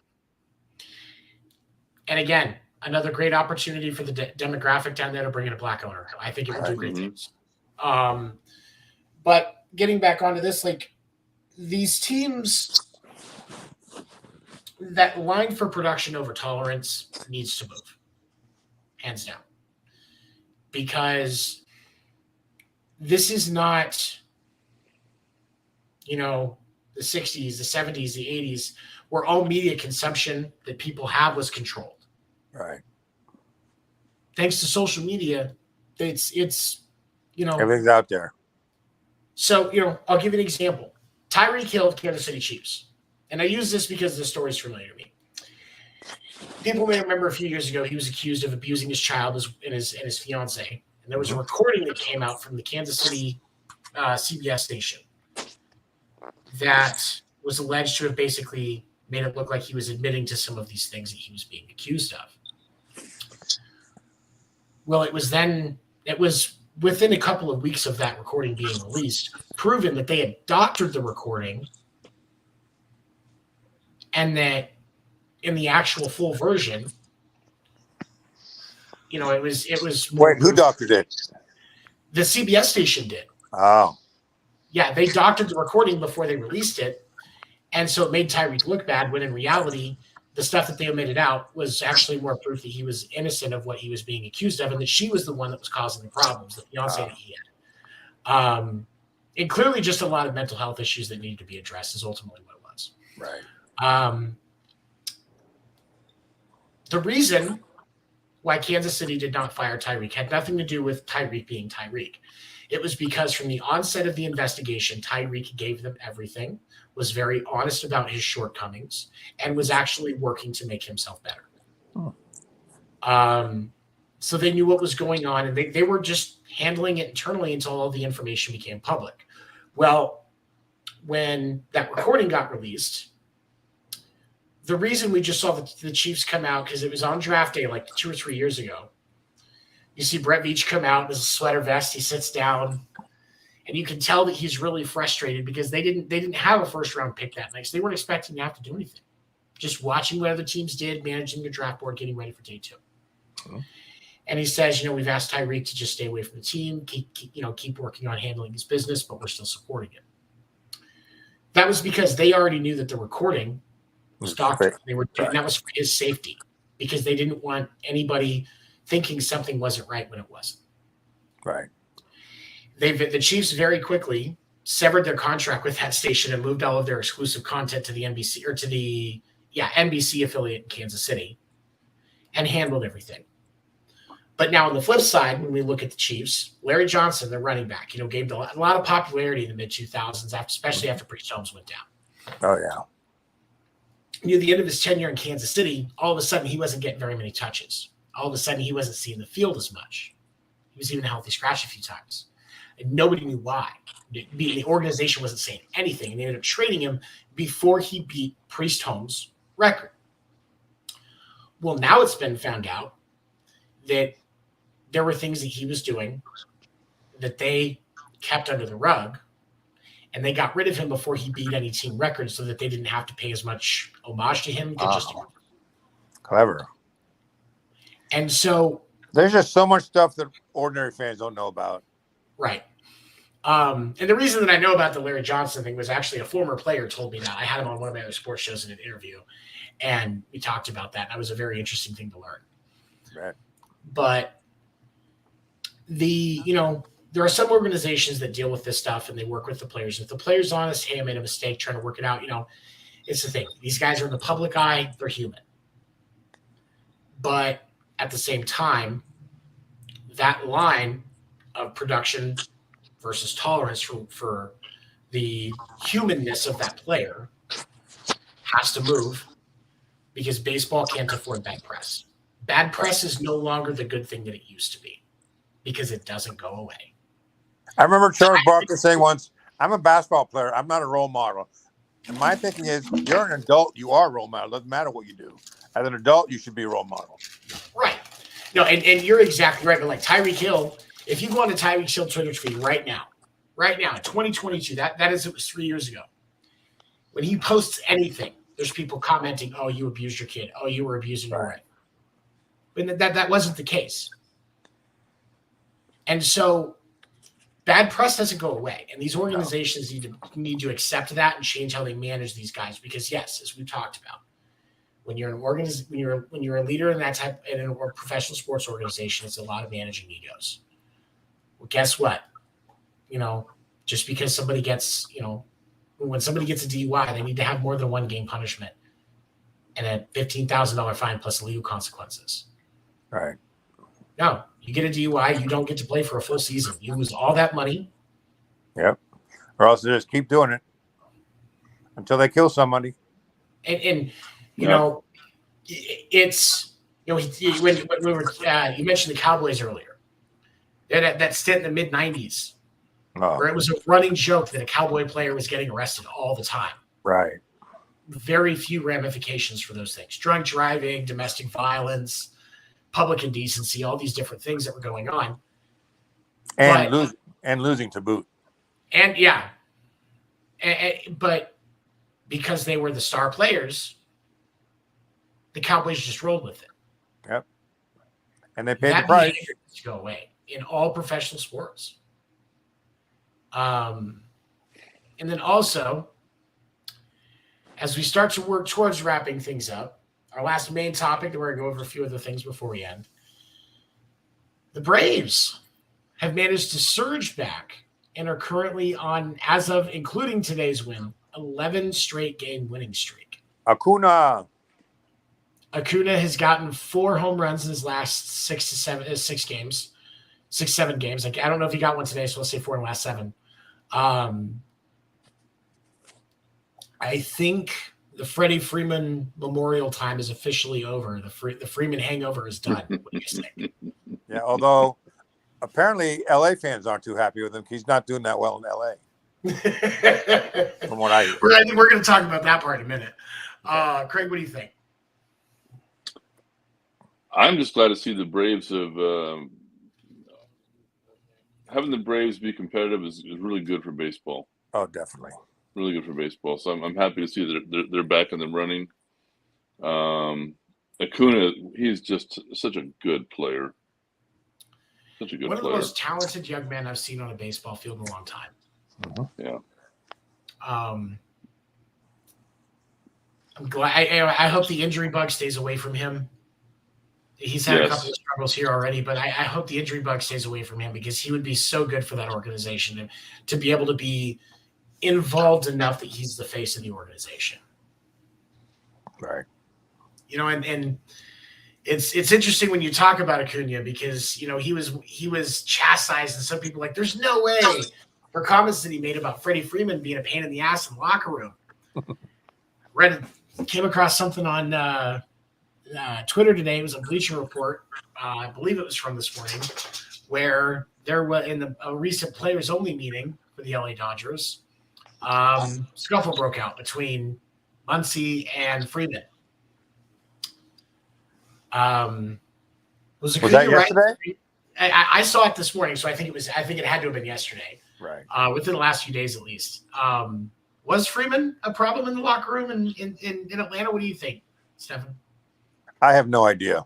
And again, another great opportunity for the demographic down there to bring in a black owner. I think it would do great things. But getting back onto this, like these teams that line for production over tolerance needs to move, hands down, because this is not, the 60s, the 70s, the 80s, where all media consumption that people have was controlled. Right. Thanks to social media, it's everything's out there. So, I'll give you an example. Tyreek Hill of Kansas City Chiefs. And I use this because the story is familiar to me. People may remember a few years ago, he was accused of abusing his child and his fiance. And there was a recording that came out from the Kansas City CBS station that was alleged to have basically made it look like he was admitting to some of these things that he was being accused of. Well, it was within a couple of weeks of that recording being released, proven that they had doctored the recording and that in the actual full version, it was. Wait, who doctored it? The CBS station did. Oh. Yeah, they doctored the recording before they released it. And so it made Tyreek look bad when in reality, the stuff that they omitted out was actually more proof that he was innocent of what he was being accused of and that she was the one that was causing the problems, the fiance that he had. And clearly just a lot of mental health issues that needed to be addressed is ultimately what it was. Right. The reason why Kansas City did not fire Tyreek had nothing to do with Tyreek being Tyreek. It was because from the onset of the investigation, Tyreek gave them everything, was very honest about his shortcomings, and was actually working to make himself better. So they knew what was going on, and they were just handling it internally until all the information became public. Well, when that recording got released, the reason we just saw the Chiefs come out, because it was on draft day like 2 or 3 years ago. You see Brett Veach come out in his sweater vest. He sits down, and you can tell that he's really frustrated because they didn't have a first-round pick that night. So they weren't expecting to have to do anything. Just watching what other teams did, managing the draft board, getting ready for day 2. Mm-hmm. And he says, we've asked Tyreek to just stay away from the team, keep working on handling his business, but we're still supporting him. That was because they already knew that the recording was doctored. They were doing that was for his safety because they didn't want anybody thinking something wasn't right when it wasn't. Right. The Chiefs very quickly severed their contract with that station and moved all of their exclusive content to the NBC or to the NBC affiliate in Kansas City and handled everything. But now on the flip side, when we look at the Chiefs, Larry Johnson, their running back, gained a lot of popularity in the mid-2000s, especially after Priest Holmes went down. Oh, yeah. Near the end of his tenure in Kansas City, all of a sudden he wasn't getting very many touches. All of a sudden he wasn't seeing the field as much. He was even a healthy scratch a few times. And nobody knew why. The organization wasn't saying anything, and they ended up trading him before he beat Priest Holmes' record. Well, now it's been found out that there were things that he was doing that they kept under the rug, and they got rid of him before he beat any team record so that they didn't have to pay as much homage to him. Clever. And so there's just so much stuff that ordinary fans don't know about. Right. And the reason that I know about the Larry Johnson thing was actually a former player told me that. I had him on one of my other sports shows in an interview, and we talked about that. That was a very interesting thing to learn. Right. But there are some organizations that deal with this stuff and they work with the players. If the player's honest, hey, I made a mistake, trying to work it out, it's the thing. These guys are in the public eye, they're human. But at the same time, that line of production versus tolerance for the humanness of that player has to move because baseball can't afford bad press. Bad press is no longer the good thing that it used to be because it doesn't go away. I remember Charles Barkley saying once, I'm a basketball player. I'm not a role model. And my thinking is, you're an adult. You are a role model. It doesn't matter what you do. As an adult, you should be a role model. Right. No, and you're exactly right. But like Tyreek Hill, if you go on to Tyreek Hill Twitter feed right now, 2022, it was 3 years ago. when he posts anything, there's people commenting, "Oh, you abused your kid. Oh, you were abusing your wife." But that wasn't the case. And so bad press doesn't go away. And these organizations need to accept that and change how they manage these guys. Because yes, as we've talked about, when you're when you're a leader in that type in a professional sports organization, it's a lot of managing egos. Well, guess what? Just because somebody gets, when somebody gets a DUI, they need to have more than one game punishment and a $15,000 fine plus legal consequences. Right. No, you get a DUI, you don't get to play for a full season. You lose all that money. Yep. Or else they just keep doing it until they kill somebody. And it's when we were you mentioned the Cowboys earlier. That stint in the mid '90s, where it was a running joke that a Cowboy player was getting arrested all the time. Right. Very few ramifications for those things: drunk driving, domestic violence, public indecency, all these different things that were going on, and losing to boot. And but because they were the star players, the Cowboys just rolled with it. Yep. And they paid the price to go away in all professional sports. And then also, as we start to work towards wrapping things up, our last main topic, we're going to go over a few other things before we end. The Braves have managed to surge back and are currently on, as of including today's win, 11 straight game winning streak. Acuna has gotten 4 home runs in his last 7 games. Like, I don't know if he got one today, so let's say 4 in the last 7. I think the Freddie Freeman Memorial time is officially over. The Freeman hangover is done. What do you think? Yeah, although apparently LA fans aren't too happy with him. He's not doing that well in LA. From what I hear. We're going to talk about that part in a minute. Craig, what do you think? I'm just glad to see the Braves having the Braves be competitive is really good for baseball. Oh, definitely. Really good for baseball. So I'm happy to see that they're back in the running. Acuna, he's just such a good player. Such a good player. One of the most talented young men I've seen on a baseball field in a long time. Mm-hmm. Yeah. I'm glad. I hope the injury bug stays away from him. He's had a couple of struggles here already, but I hope the injury bug stays away from him because he would be so good for that organization and to be able to be involved enough that he's the face of the organization. Right. And it's interesting when you talk about Acuna because, he was chastised and some people like, there's no way, for comments that he made about Freddie Freeman being a pain in the ass in the locker room. Came across something on Twitter today. It was a Bleacher Report. I believe it was from this morning, where there was in a recent players only meeting for the LA Dodgers, scuffle broke out between Muncy and Freeman. Was that yesterday? I saw it this morning, so I think it had to have been yesterday. Right. Within the last few days at least. Was Freeman a problem in the locker room in Atlanta? What do you think, Stefan? I have no idea.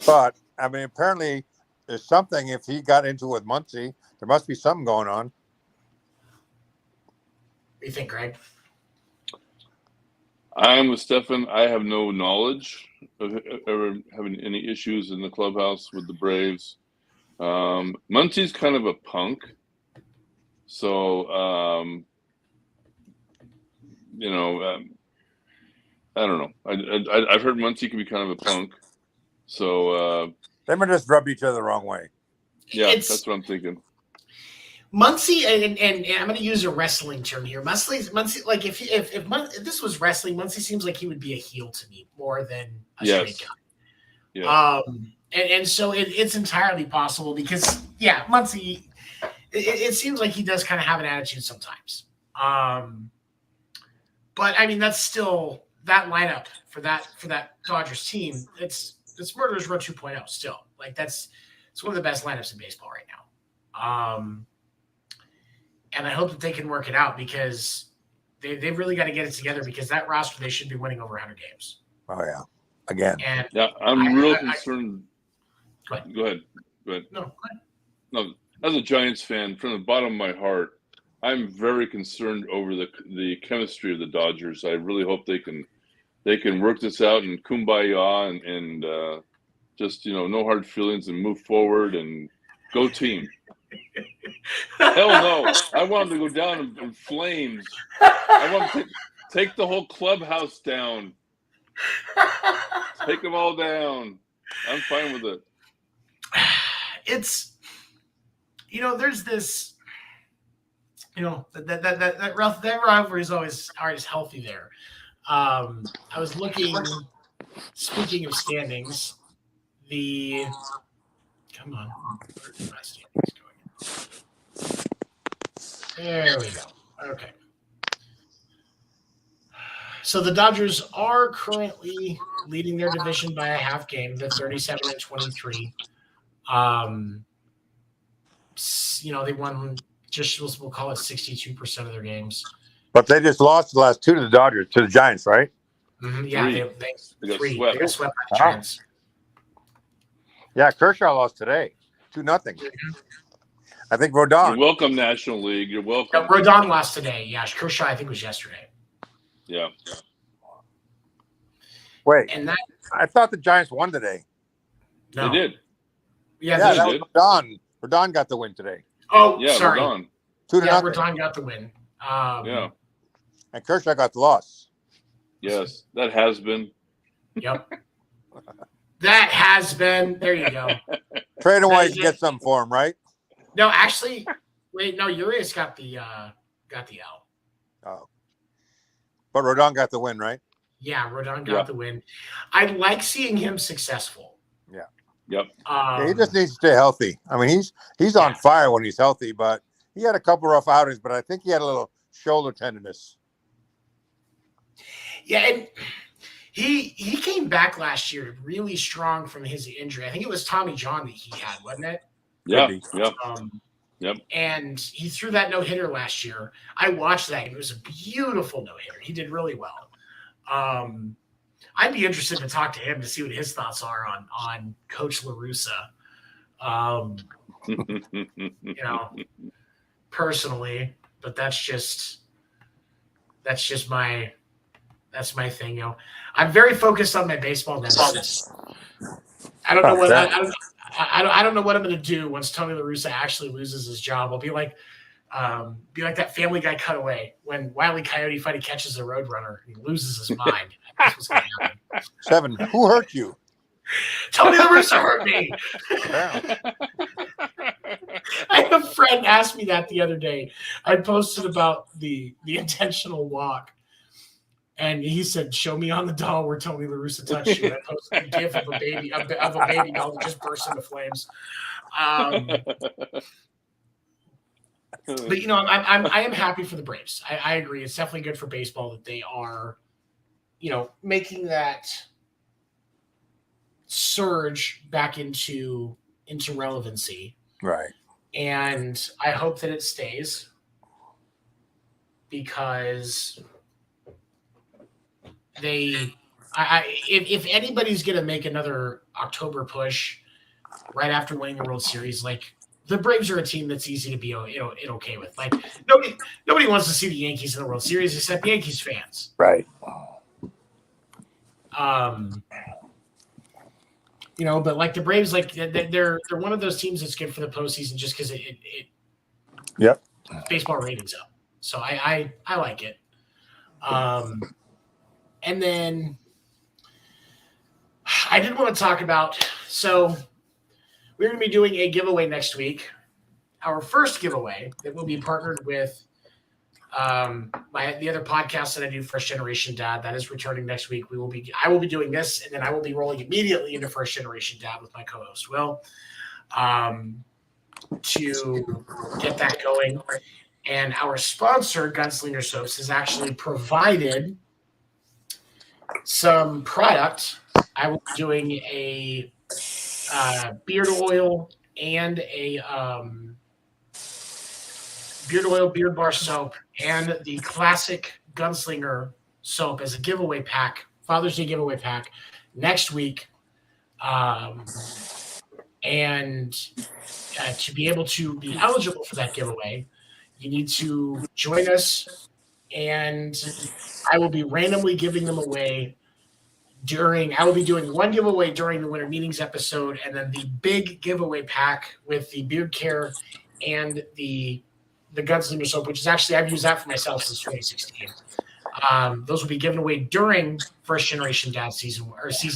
But, I mean, apparently there's something. If he got into it with Muncy, there must be something going on. What do you think, Greg? I'm with Stefan. I have no knowledge of ever having any issues in the clubhouse with the Braves. Muncy's kind of a punk. So, I don't know. I've heard Muncy can be kind of a punk. So they might just rub each other the wrong way. Yeah, that's what I'm thinking. Muncy, and I'm going to use a wrestling term here. Muncy, like if this was wrestling, Muncy seems like he would be a heel to me more than a straight guy. Yeah. And so it's entirely possible because Muncy, it seems like he does kind of have an attitude sometimes. But I mean, that's still that lineup for that Dodgers team. It's Murderers Row 2.0 still. Like it's one of the best lineups in baseball right now. And I hope that they can work it out because they've really got to get it together because that roster, they should be winning over 100 games. Oh yeah, again. And Yeah, I'm real concerned. Go ahead. Go ahead. No, go ahead. No, as a Giants fan, from the bottom of my heart, I'm very concerned over the chemistry of the Dodgers. I really hope they can work this out and kumbaya and just no hard feelings and move forward and go team. Hell no! I want them to go down in flames. I want to take the whole clubhouse down. Take them all down. I'm fine with it. It's there's this that rivalry is always healthy there. I was looking. Speaking of standings, come on, where did my standings going? There we go. Okay. So the Dodgers are currently leading their division by a half game. They're 37-23. They won we'll call it 62% of their games. But they just lost the last two to the Giants, right? Mm-hmm. Yeah, they got three. swept. They got swept by the Giants. Yeah, Kershaw lost today, 2-0. I think Rodon. You're welcome, National League. You're welcome. No, Rodon lost today. Yeah, Kershaw I think was yesterday. Yeah. Wait, and that I thought the Giants won today. No. They did. Yeah, that did. was Rodon. Rodon got the win today. Oh, Yeah, sorry. Rodon. 2-0. Yeah, Rodon got the win. Yeah. And Kershaw got the loss. Yes, that has been. Yep. That has been. There you go. Trade away to get something for him, right? No, actually, wait. No, Urias got the L. Oh, but Rodon got the win, right? Yeah, Rodon got the win. I like seeing him successful. Yeah. Yep. Yeah, he just needs to stay healthy. I mean, he's on fire when he's healthy, but he had a couple rough outings. But I think he had a little shoulder tenderness. Yeah, and he came back last year really strong from his injury. I think it was Tommy John that he had, wasn't it? Yeah. Yeah. Yep. And he threw that no-hitter last year. I watched that. It was a beautiful no-hitter. He did really well. I'd be interested to talk to him to see what his thoughts are on Coach La Russa. Personally, but that's my thing. I'm very focused on my baseball nemesis. I don't know what I don't know what I'm going to do once Tony La Russa actually loses his job. I'll be like that Family Guy cutaway when Wile E. Coyote finally catches a roadrunner. He loses his mind. That's what's going to happen. Seven, who hurt you? Tony La Russa hurt me. Yeah. I had a friend ask me that the other day. I posted about the intentional walk. And he said, "Show me on the doll where Tony La Russa touched you." And I posted a gif of a baby doll that just burst into flames. But I am happy for the Braves. I agree. It's definitely good for baseball that they are, making that surge back into relevancy. Right. And I hope that it stays because if anybody's going to make another October push right after winning the World Series, like the Braves are a team that's easy to be okay with. Like nobody wants to see the Yankees in the World Series except Yankees fans. Right. But like the Braves, like they're one of those teams that's good for the postseason just because it baseball ratings up. So I like it. And then I did want to talk about, so we're going to be doing a giveaway next week. Our first giveaway that will be partnered with the other podcast that I do, First Generation Dad, that is returning next week. I will be doing this, and then I will be rolling immediately into First Generation Dad with my co-host Will to get that going. And our sponsor, Gunslinger Soaps, has actually provided some product. I will be doing a beard oil and a beard oil, beard bar soap, and the classic Gunslinger soap as a giveaway pack, Father's Day giveaway pack next week. And to be able to be eligible for that giveaway, you need to join us, and I will be randomly giving them away I will be doing one giveaway during the Winter Meetings episode, and then the big giveaway pack with the beard care and the Gunslinger soap, which is actually, I've used that for myself since 2016. Those will be given away during First Generation Dad season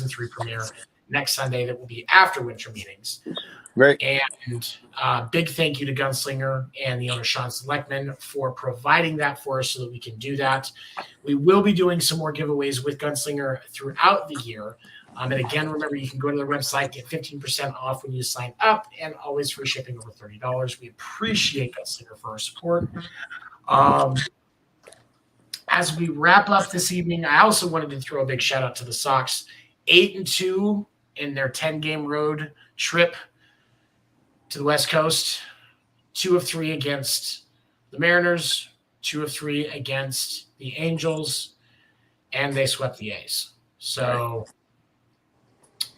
3 premiere next Sunday. That will be after Winter Meetings. Great. And big thank you to Gunslinger and the owner Sean Selectman for providing that for us so that we can do that. We will be doing some more giveaways with Gunslinger throughout the year. And again, remember, you can go to their website, get 15% off when you sign up, and always free shipping over $30. We appreciate Gunslinger for our support. As we wrap up this evening, I also wanted to throw a big shout out to the Sox. 8-2 in their 10-game road trip to the West Coast. 2 of 3 against the Mariners, 2 of 3 against the Angels, and they swept the A's. So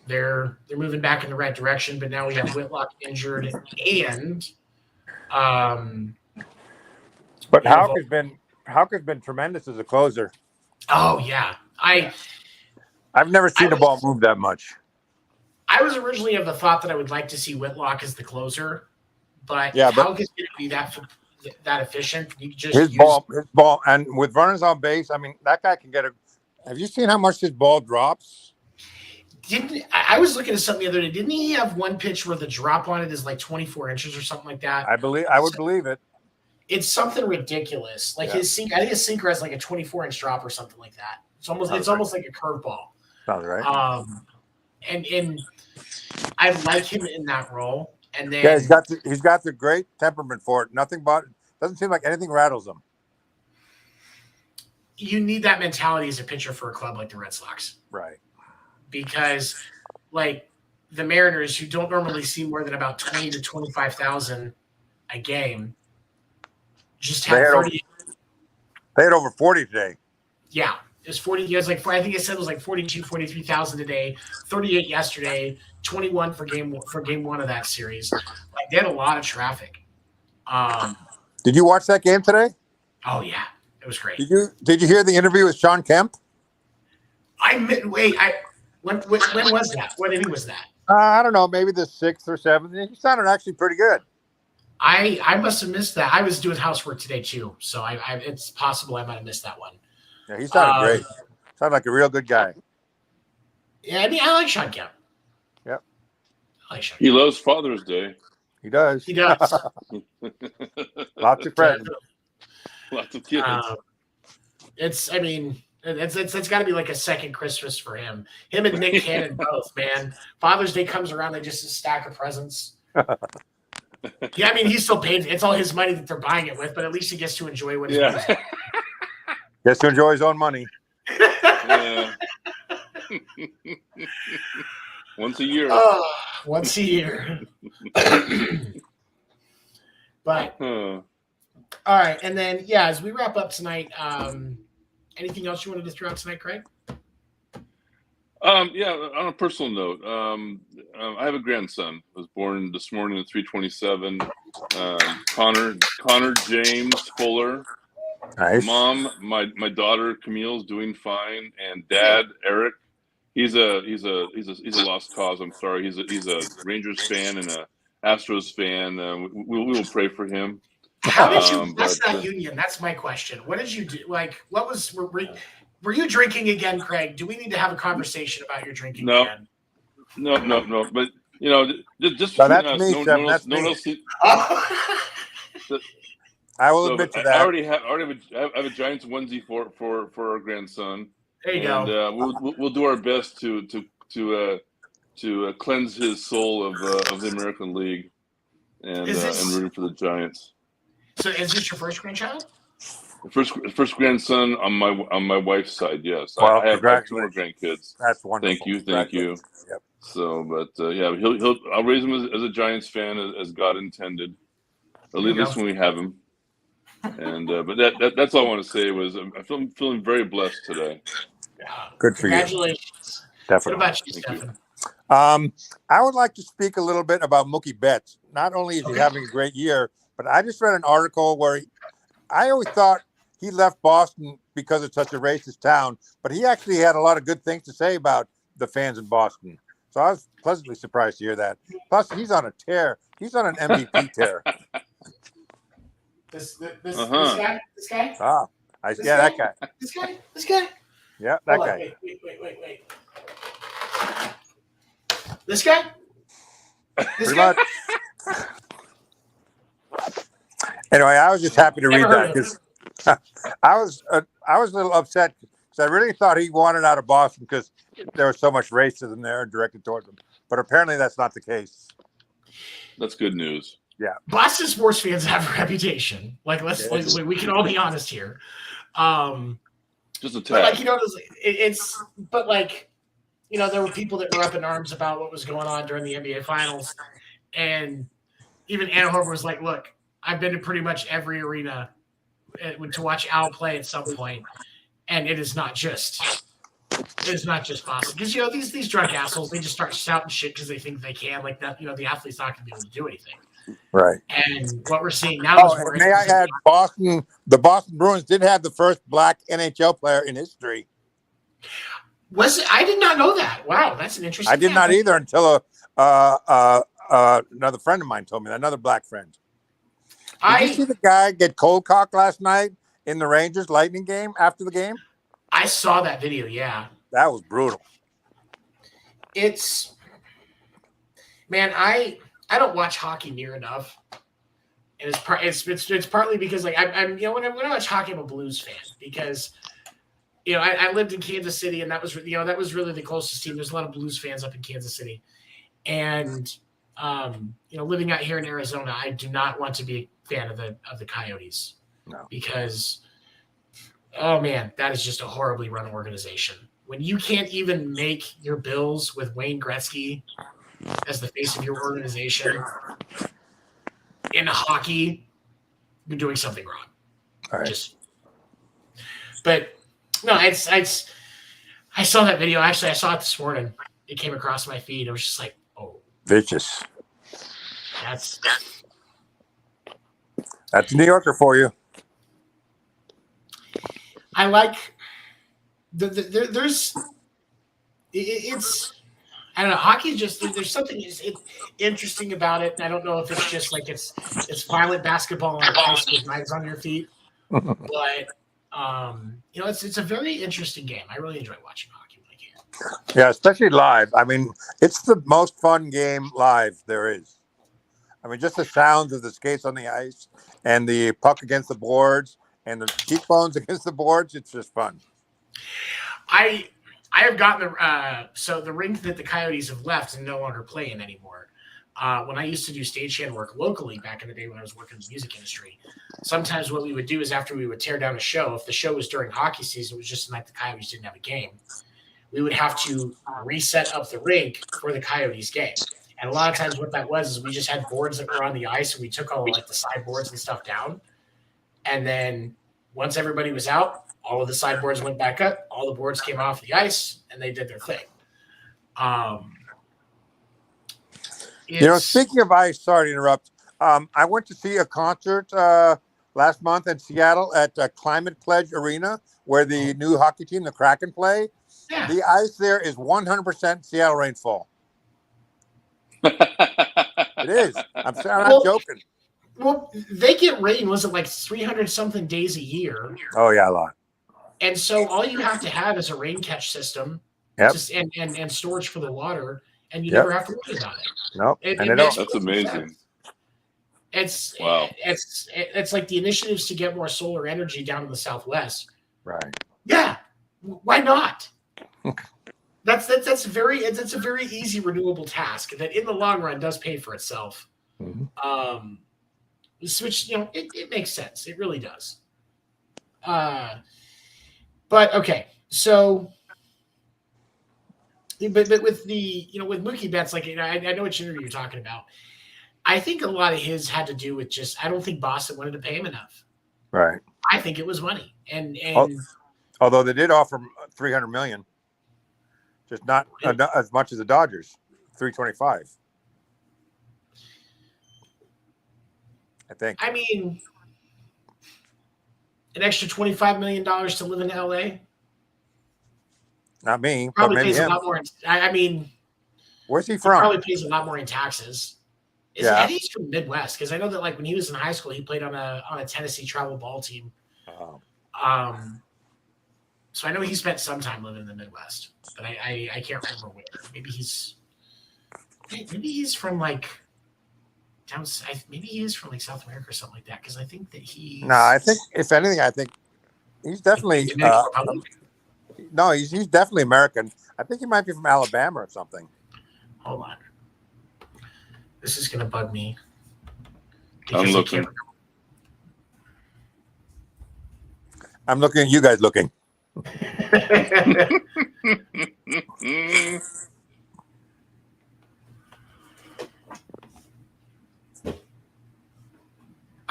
they're moving back in the right direction, but now we have Whitlock injured, and but Houck has been tremendous as a closer. Oh yeah. I've never seen the ball move that much. I was originally of the thought that I would like to see Whitlock as the closer, but yeah, Houck is going to be that efficient. You just his ball, and with runners on base, I mean, that guy can get a. Have you seen how much his ball drops? I was looking at something the other day. Didn't he have one pitch where the drop on it is like 24 inches or something like that? I would believe it. It's something ridiculous. Like his sinker, I think his sinker has like a 24-inch drop or something like that. It's almost like a curveball. Sounds right. And I like him in that role. And then he's got the great temperament for it. Doesn't seem like anything rattles him. You need that mentality as a pitcher for a club like the Red Sox. Right. Because like the Mariners, who don't normally see more than about 20 to 25,000 a game, just had 30. They had over 40 today. Yeah. It was 40 years, like I think it said it was like 42, 43,000 today, 38 yesterday, 21 for game one of that series. Like they had a lot of traffic. Did you watch that game today? Oh yeah, it was great. Did you hear the interview with Sean Kemp? When was that? What inning was that? I don't know, maybe the 6th or 7th. He sounded actually pretty good. I must have missed that. I was doing housework today too, so it's possible I might have missed that one. Yeah, he sounded great. Sounded like a real good guy. Yeah, I mean, I like Sean Kemp. Yep. I like Sean Kemp. He loves Father's Day. He does. He does. Lots of friends. Lots of kids. It's got to be like a second Christmas for him. Him and Nick Cannon both, man. Father's Day comes around, they just a stack of presents. Yeah, I mean, he's still paid. It's all his money that they're buying it with, but at least he gets to enjoy what he's doing. Gets to enjoy his own money. Yeah. Once a year. Once a year. But all right, and then as we wrap up tonight, anything else you wanted to throw out tonight, Craig? On a personal note, I have a grandson who was born this morning at 3:27. Connor James Fuller. Nice. Mom, my daughter Camille's doing fine, and Dad Eric, he's a lost cause. I'm sorry, he's a Rangers fan and a Astros fan. We will pray for him. How did you bless that union? That's my question. What did you do? Like, what was were you drinking again, Craig? Do we need to have a conversation about your drinking again? No. But just no, between that's us, me, no one else. I will admit to that. I have a Giants onesie for our grandson. There you go. We'll do our best to cleanse his soul of the American League and rooting for the Giants. So is this your first grandchild? First grandson on my wife's side, yes. Well, I have 2 more grandkids. That's wonderful. Thank you. Yep. So, but I'll raise him as a Giants fan as God intended. At least when we have him. And but that's all I want to say was I'm feeling very blessed today. Good for you. Congratulations. Definitely. What about you, Thank Stefan? I would like to speak a little bit about Mookie Betts. Not only is he having a great year, but I just read an article where I always thought he left Boston because it's such a racist town, but he actually had a lot of good things to say about the fans in Boston. So I was pleasantly surprised to hear that. Plus, he's on a tear. He's on an MVP tear. This guy? Ah, This that guy? guy. This guy? Yeah, that Hold on, guy. Wait. This guy? This Pretty guy? much. Anyway, I was just happy to read Never that heard of him. because I was a little upset because I really thought he wanted out of Boston because there was so much racism there directed towards him. But apparently, that's not the case. That's good news. Yeah, Boston sports fans have a reputation. Like, we can all be honest here. Just a But tad. like, but like, there were people that were up in arms about what was going on during the NBA Finals, and even Anna Hoover was like, "Look, I've been to pretty much every arena to watch Al play at some point, and it is not just Boston because these drunk assholes, they just start shouting shit because they think they can, like that. The athlete's not going to be able to do anything." right. And what we're seeing now is and may I add, the Boston Bruins did have the first black NHL player in history. I did not know that. Wow, that's an interesting. I did not either until another friend of mine told me that, another black friend. Did you see the guy get cold cocked last night in the Rangers Lightning game after the game? I saw that video. Yeah, that was brutal. Man, I don't watch hockey near enough, and it's partly because like I'm when I watch hockey, I'm a Blues fan because I lived in Kansas City, and that was really the closest team. There's a lot of Blues fans up in Kansas City, and living out here in Arizona, I do not want to be a fan of the Coyotes. No. Because oh man, that is just a horribly run organization. When you can't even make your bills with Wayne Gretzky as the face of your organization in hockey, you're doing something wrong. All right. But no, I saw that video. Actually, I saw it this morning. It came across my feed. I was just like, oh, vicious. That's a New Yorker for you. I like there's it's I don't know. Hockey is just there's something interesting about it. I don't know if it's just like it's violent basketball on ice with knives on your feet, but it's a very interesting game. I really enjoy watching hockey when I can. Yeah, especially live. I mean, it's the most fun game live there is. I mean, just the sounds of the skates on the ice and the puck against the boards and the cheekbones against the boards. It's just fun. I have gotten the rink that the Coyotes have left and no longer play in anymore. When I used to do stagehand work locally back in the day when I was working in the music industry, sometimes what we would do is after we would tear down a show, if the show was during hockey season, it was just the night the Coyotes didn't have a game, we would have to reset up the rink for the Coyotes game. And a lot of times what that was is we just had boards that were on the ice and we took all like the sideboards and stuff down. And then once everybody was out, all of the sideboards went back up, all the boards came off the ice, and they did their thing. Speaking of ice, sorry to interrupt. I went to see a concert last month in Seattle at Climate Pledge Arena, where the new hockey team, the Kraken, play. Yeah. The ice there is 100% Seattle rainfall. It is. I'm not joking. Well, they get rain. Was it like 300-something days a year? Oh yeah, a lot. And so all you have to have is a rain catch system, and storage for the water, and you never have to worry about it. Nope. That's amazing. Wow. It's like the initiatives to get more solar energy down in the Southwest. Right. Yeah. Why not? That's a very easy renewable task that in the long run does pay for itself. Mm-hmm. Which it makes sense. It really does. But okay, so but with the with Mookie Betts, like I know which interview you're talking about. I think a lot of his had to do with just I don't think Boston wanted to pay him enough. Right. I think it was money. And although they did offer $300 million, just not as much as the Dodgers, $325. I think. I mean, an extra $25 million to live in LA. Not me, Probably but maybe pays him. a lot more. I mean, where's he from? Probably pays a lot more in taxes. Yeah. He's from the Midwest, because I know that like when he was in high school, he played on a Tennessee travel ball team. Oh. So I know he spent some time living in the Midwest, but I can't remember where. Maybe he's from like down. Maybe he is from like South America or something like that. Because I think that he's. No, I think if anything, I think he's definitely. No, he's definitely American. I think he might be from Alabama or something. Hold on. This is gonna bug me. I'm looking. I'm looking at you guys looking.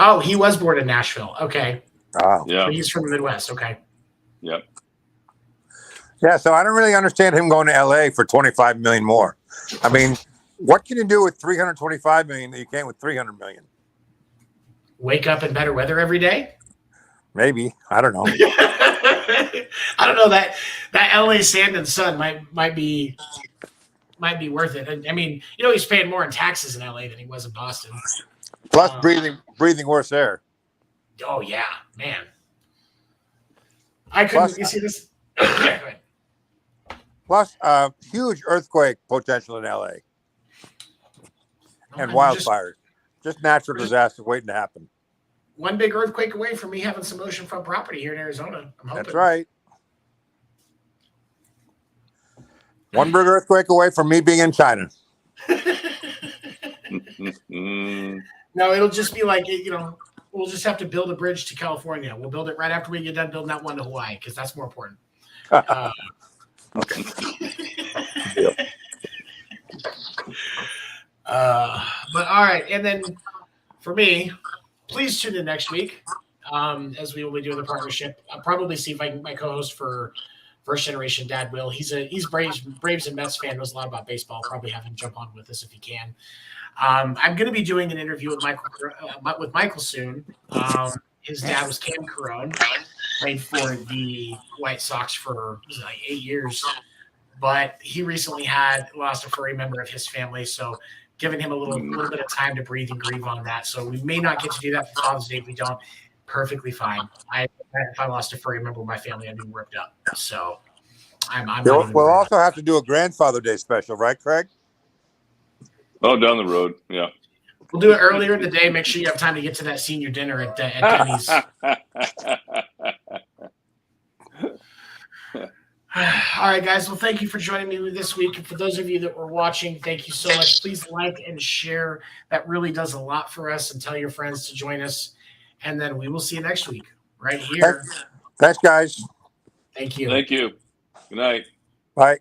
Oh, he was born in Nashville. Okay. Oh. Yeah. So he's from the Midwest. Okay. Yep. Yeah, so I don't really understand him going to LA for $25 million more. I mean, what can you do with $325 million that you can't with $300 million? Wake up in better weather every day? Maybe. I don't know. I don't know, that LA sand and sun might be worth it. I mean, he's paying more in taxes in LA than he was in Boston. Plus breathing worse air. Oh yeah, man. I couldn't. You see this? Go ahead. Plus, huge earthquake potential in LA and wildfires. Just natural disasters waiting to happen. One big earthquake away from me having some oceanfront property here in Arizona. I'm hoping. That's right. One big earthquake away from me being in China. No, it'll just be like, we'll just have to build a bridge to California. We'll build it right after we get done building that one to Hawaii, because that's more important. Okay. But all right, and then for me, please tune in next week, as we will be doing the partnership. I'll probably see if I can my co-host for First Generation Dad Will. He's Braves and Mets fan, knows a lot about baseball. Probably have him jump on with us if he can. I'm going to be doing an interview with Michael soon. His dad was Cam Carone, played for the White Sox for like 8 years, but he recently lost a furry member of his family, so giving him a little bit of time to breathe and grieve on that. So we may not get to do that for Father's Day if we don't. Perfectly fine. If I lost a furry member of my family, I'd be ripped up. So we'll also have to do a Grandfather Day special, right, Craig? Oh, down the road. Yeah. We'll do it earlier in the day. Make sure you have time to get to that senior dinner at Denny's. All right, guys. Well, thank you for joining me this week. And for those of you that were watching, thank you so much. Please like and share. That really does a lot for us. And tell your friends to join us. And then we will see you next week right here. Thanks, guys. Thank you. Thank you. Good night. Bye.